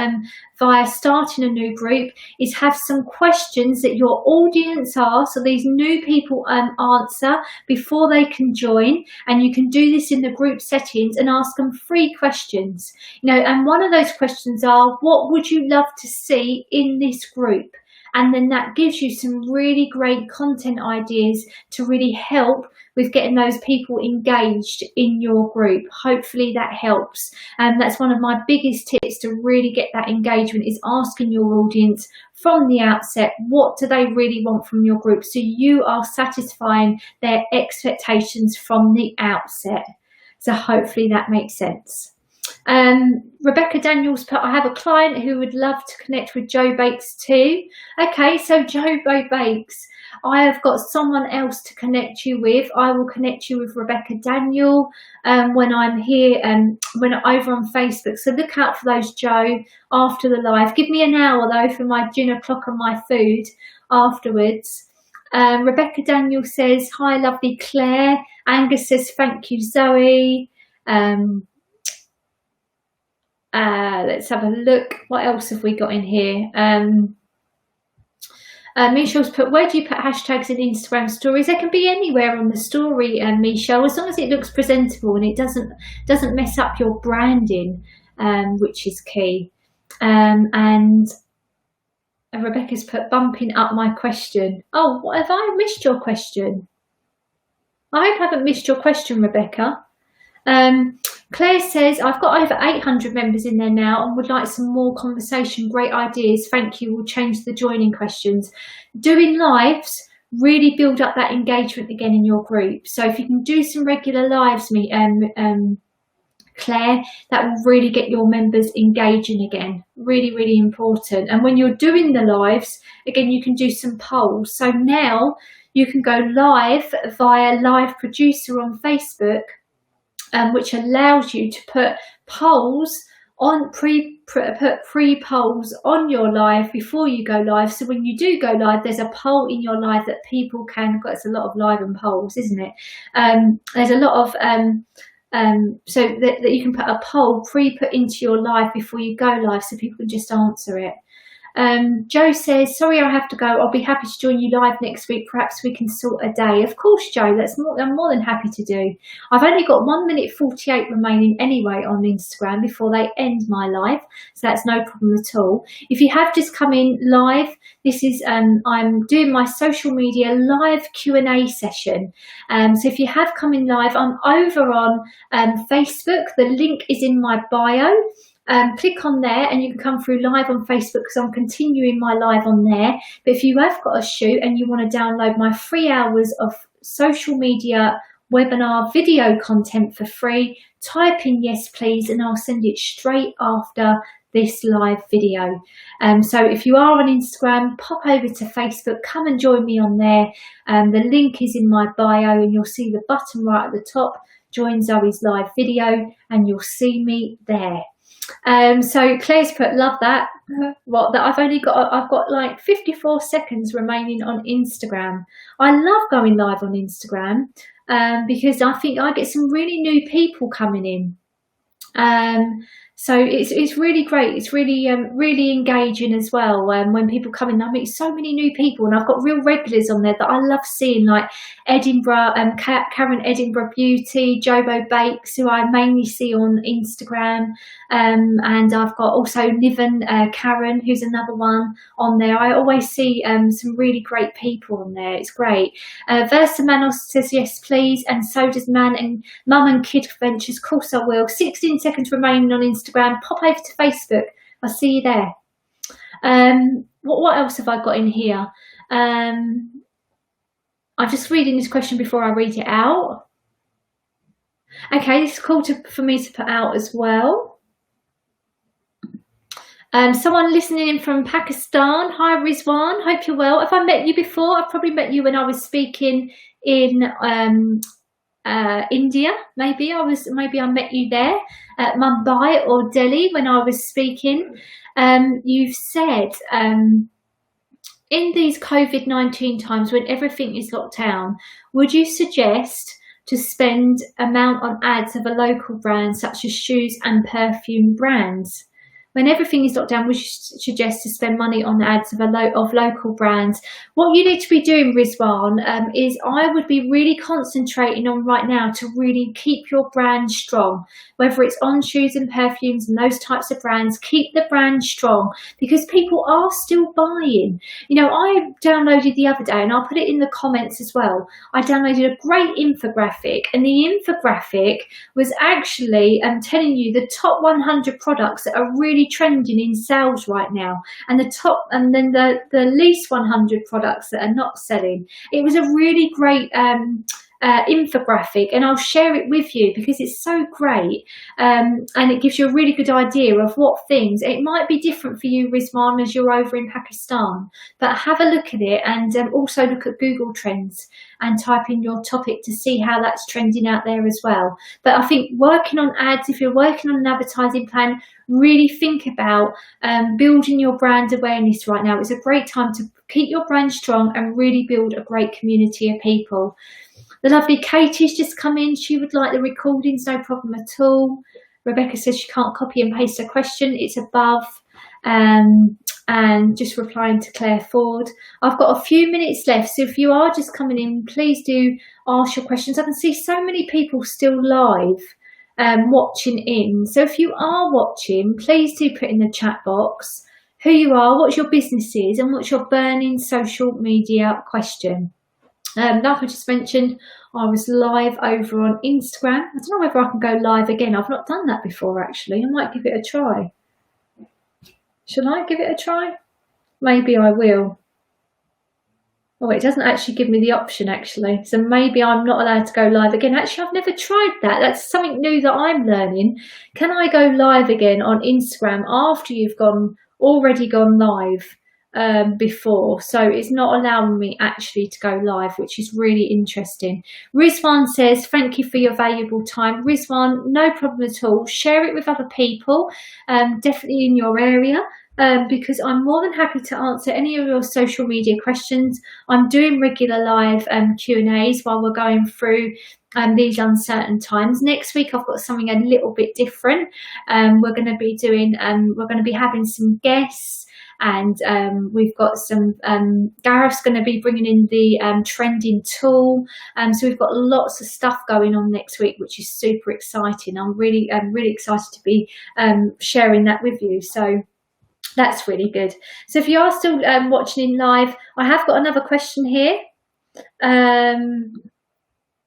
via starting a new group, is have some questions that your audience asks, so these new people answer before they can join. And you can do this in the group settings and ask them 3 questions. You know, and one of those questions are, what would you love to see in this group? And then that gives you some really great content ideas to really help with getting those people engaged in your group. Hopefully that helps. And that's one of my biggest tips to really get that engagement, is asking your audience from the outset, what do they really want from your group? So you are satisfying their expectations from the outset. So hopefully that makes sense. Rebecca Daniels put, I have a client who would love to connect with Joe Bakes too. Okay, so Joe Bakes, I have got someone else to connect you with. I will connect you with Rebecca Daniel when I'm here when I'm over on Facebook. So look out for those, Joe, after the live. Give me an hour though for my dinner clock and my food afterwards. Rebecca Daniel says, hi lovely Claire. Angus says, thank you Zoe. Let's have a look. What else have we got in here? Michelle's put, where do you put hashtags in Instagram stories? They can be anywhere on the story, Michelle, as long as it looks presentable and it doesn't mess up your branding, which is key. And Rebecca's put, bumping up my question. Oh, what have I missed your question? I hope I haven't missed your question, Rebecca. Claire says, I've got over 800 members in there now and would like some more conversation. Great ideas. Thank you. We'll change the joining questions. Doing lives really build up that engagement again in your group. So if you can do some regular lives, Claire, that will really get your members engaging again. Really, really important. And when you're doing the lives, again, you can do some polls. So now you can go live via Live Producer on Facebook, which allows you to put polls on pre-polls on your live before you go live. So when you do go live, there's a poll in your live that people can, it's a lot of live and polls, isn't it? There's a lot of so that you can put a poll pre-put into your live before you go live, so people can just answer it. Joe says, sorry, I have to go. I'll be happy to join you live next week. Perhaps we can sort a day. Of course, Joe, I'm more than happy to do. I've only got 1 minute 48 remaining anyway on Instagram before they end my live, so that's no problem at all. If you have just come in live, this is I'm doing my social media live Q&A session. So if you have come in live, I'm over on Facebook. The link is in my bio. Click on there and you can come through live on Facebook, because I'm continuing my live on there. But if you have got a shoot and you want to download my 3 hours of social media webinar video content for free, type in yes please and I'll send it straight after this live video. So if you are on Instagram, pop over to Facebook, come and join me on there. The link is in my bio and you'll see the button right at the top, join Zoe's live video, and you'll see me there. So Claire's put, love that. What, that I've got like 54 seconds remaining on Instagram. I love going live on Instagram because I think I get some really new people coming in. So it's really great. It's really really engaging as well. When people come in, I meet so many new people, and I've got real regulars on there that I love seeing, like Edinburgh, Karen Edinburgh Beauty, Jobo Bakes, who I mainly see on Instagram, and I've got also Niven Karen, who's another one on there. I always see some really great people on there. It's great. Versa Manos says yes, please, and so does Mum and Kid Ventures. Of course I will. 16 seconds remaining on Instagram. Pop over to Facebook. I'll see you there. What else have I got in here? I'm just reading this question before I read it out. Okay, this is cool for me to put out as well. Someone listening in from Pakistan. Hi Rizwan, hope you're well. Have I met you before? I've probably met you when I was speaking in India. Maybe I met you there at Mumbai or Delhi when I was speaking. You've said in these COVID-19 times when everything is locked down, would you suggest to spend amount on ads of a local brand such as shoes and perfume brands? When everything is locked down, we suggest to spend money on ads of local brands. What you need to be doing, Rizwan, is I would be really concentrating on right now to really keep your brand strong. Whether it's on shoes and perfumes and those types of brands, keep the brand strong because people are still buying. You know, I downloaded the other day, and I'll put it in the comments as well. I downloaded a great infographic, and the infographic was actually telling you the top 100 products that are really trending in sales right now, and then the least 100 products that are not selling. It was a really great infographic, and I'll share it with you because it's so great, and it gives you a really good idea of what things. It might be different for you, Rizwan, as you're over in Pakistan, but have a look at it, and also look at Google Trends and type in your topic to see how that's trending out there as well. But I think working on ads, if you're working on an advertising plan, really think about building your brand awareness right now. It's a great time to keep your brand strong and really build a great community of people. The lovely Katie's just come in. She would like the recordings, no problem at all. Rebecca says she can't copy and paste her question. It's above. And just replying to Claire Ford. I've got a few minutes left, so if you are just coming in, please do ask your questions. I can see so many people still live watching in. So if you are watching, please do put in the chat box who you are, what your business is, and what's your burning social media question. Like I just mentioned, I was live over on Instagram. I don't know whether I can go live again. I've not done that before, actually. I might give it a try. Should I give it a try? Maybe I will. Oh, it doesn't actually give me the option, actually. So maybe I'm not allowed to go live again. Actually, I've never tried that. That's something new that I'm learning. Can I go live again on Instagram after you've already gone live before? So it's not allowing me actually to go live, which is really interesting. Rizwan says, thank you for your valuable time. Rizwan, no problem at all. Share it with other people, definitely in your area. Because I'm more than happy to answer any of your social media questions. I'm doing regular live Q&As while we're going through these uncertain times. Next week I've got something a little bit different. We're going to be having some guests, and we've got some Gareth's going to be bringing in the trending tool, so we've got lots of stuff going on next week, which is super exciting. I'm really excited to be sharing that with you. So that's really good. So if you are still watching in live, I have got another question here.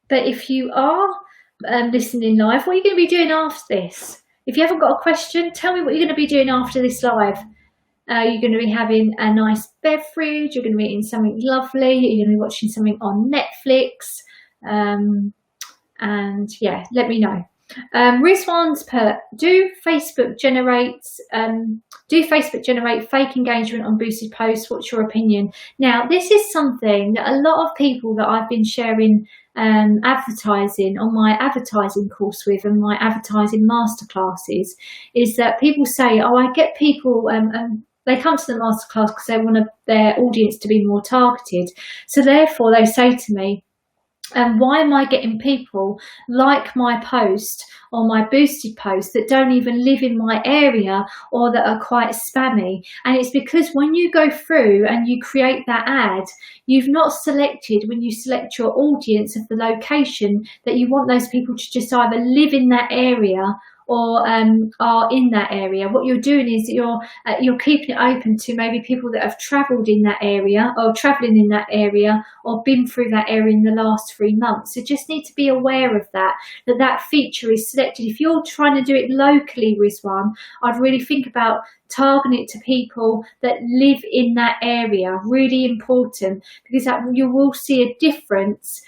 But if you are listening live, what are you going to be doing after this? If you haven't got a question, tell me what you're going to be doing after this live. You're going to be having a nice beverage. You're going to be eating something lovely. You're going to be watching something on Netflix. And yeah, let me know. Rizwan's put, do Facebook generate fake engagement on boosted posts? What's your opinion? Now, this is something that a lot of people that I've been sharing advertising on my advertising course with and my advertising masterclasses, is that people say, oh, I get people they come to the masterclass because they want their audience to be more targeted. So therefore they say to me, And why am I getting people like my post or my boosted post that don't even live in my area or that are quite spammy? And it's because when you go through and you create that ad, you've not selected, when you select your audience of the location, that you want those people to just either live in that area or are in that area. What you're doing is you're keeping it open to maybe people that have travelled in that area or travelling in that area or been through that area in the last 3 months. So just need to be aware of that, that feature is selected. If you're trying to do it locally, Rizwan, I'd really think about targeting it to people that live in that area. Really important, because you will see a difference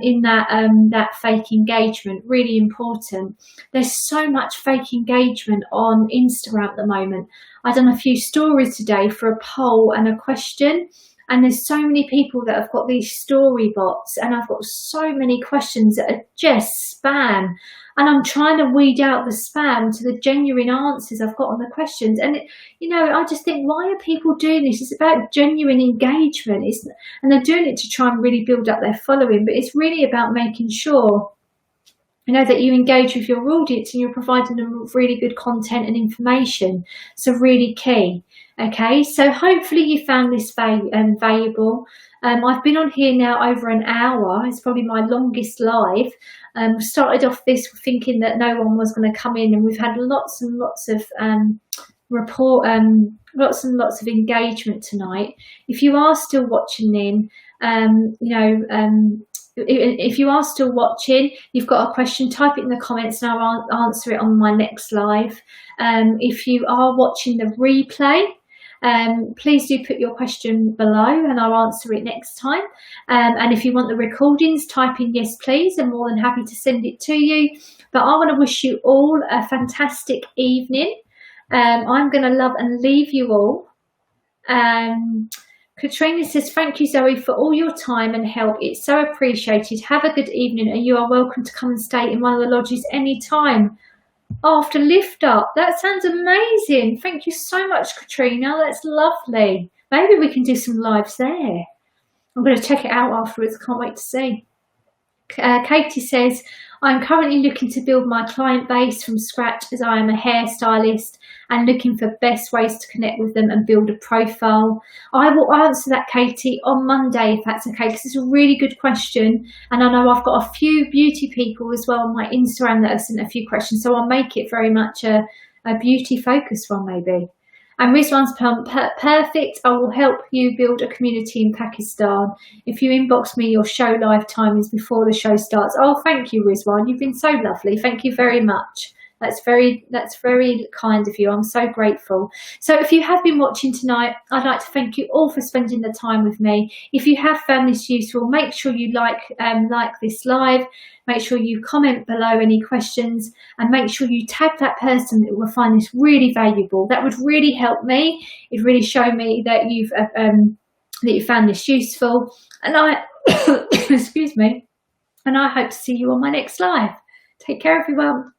in that fake engagement. Really important. There's so much fake engagement on Instagram at the moment. I've done a few stories today for a poll and a question, and there's so many people that have got these story bots, and I've got so many questions that are just spam, and I'm trying to weed out the spam to the genuine answers I've got on the questions. And I just think, why are people doing this? It's about genuine engagement, and they're doing it to try and really build up their following, but it's really about making sure that you engage with your audience and you're providing them with really good content and information. So really key. Okay, so hopefully you found this valuable. I've been on here now over an hour. It's probably my longest live. Started off this thinking that no one was going to come in, and we've had lots and lots of lots and lots of engagement tonight. If you are still watching in, if you are still watching, you've got a question, type it in the comments and I'll answer it on my next live. If you are watching the replay, please do put your question below and I'll answer it next time. And if you want the recordings, type in yes please. I'm more than happy to send it to you. But I want to wish you all a fantastic evening. I'm going to love and leave you all. Katrina says, thank you, Zoe, for all your time and help. It's so appreciated. Have a good evening, and you are welcome to come and stay in one of the lodges anytime after lift up. That sounds amazing. Thank you so much, Katrina. That's lovely. Maybe we can do some lives there. I'm going to check it out afterwards. Can't wait to see. Katie says, I'm currently looking to build my client base from scratch as I am a hairstylist and looking for best ways to connect with them and build a profile. I will answer that, Katie, on Monday, if that's okay, because it's a really good question. And I know I've got a few beauty people as well on my Instagram that have sent a few questions, so I'll make it very much a beauty focused one maybe. And Rizwan's perfect. I will help you build a community in Pakistan. If you inbox me, your show live timings before the show starts. Oh, thank you, Rizwan. You've been so lovely. Thank you very much. That's very kind of you. I'm so grateful. So if you have been watching tonight, I'd like to thank you all for spending the time with me. If you have found this useful, make sure you like this live. Make sure you comment below any questions, and make sure you tag that person that will find this really valuable. That would really help me. It'd really show me that you found this useful. And I excuse me. And I hope to see you on my next live. Take care, everyone.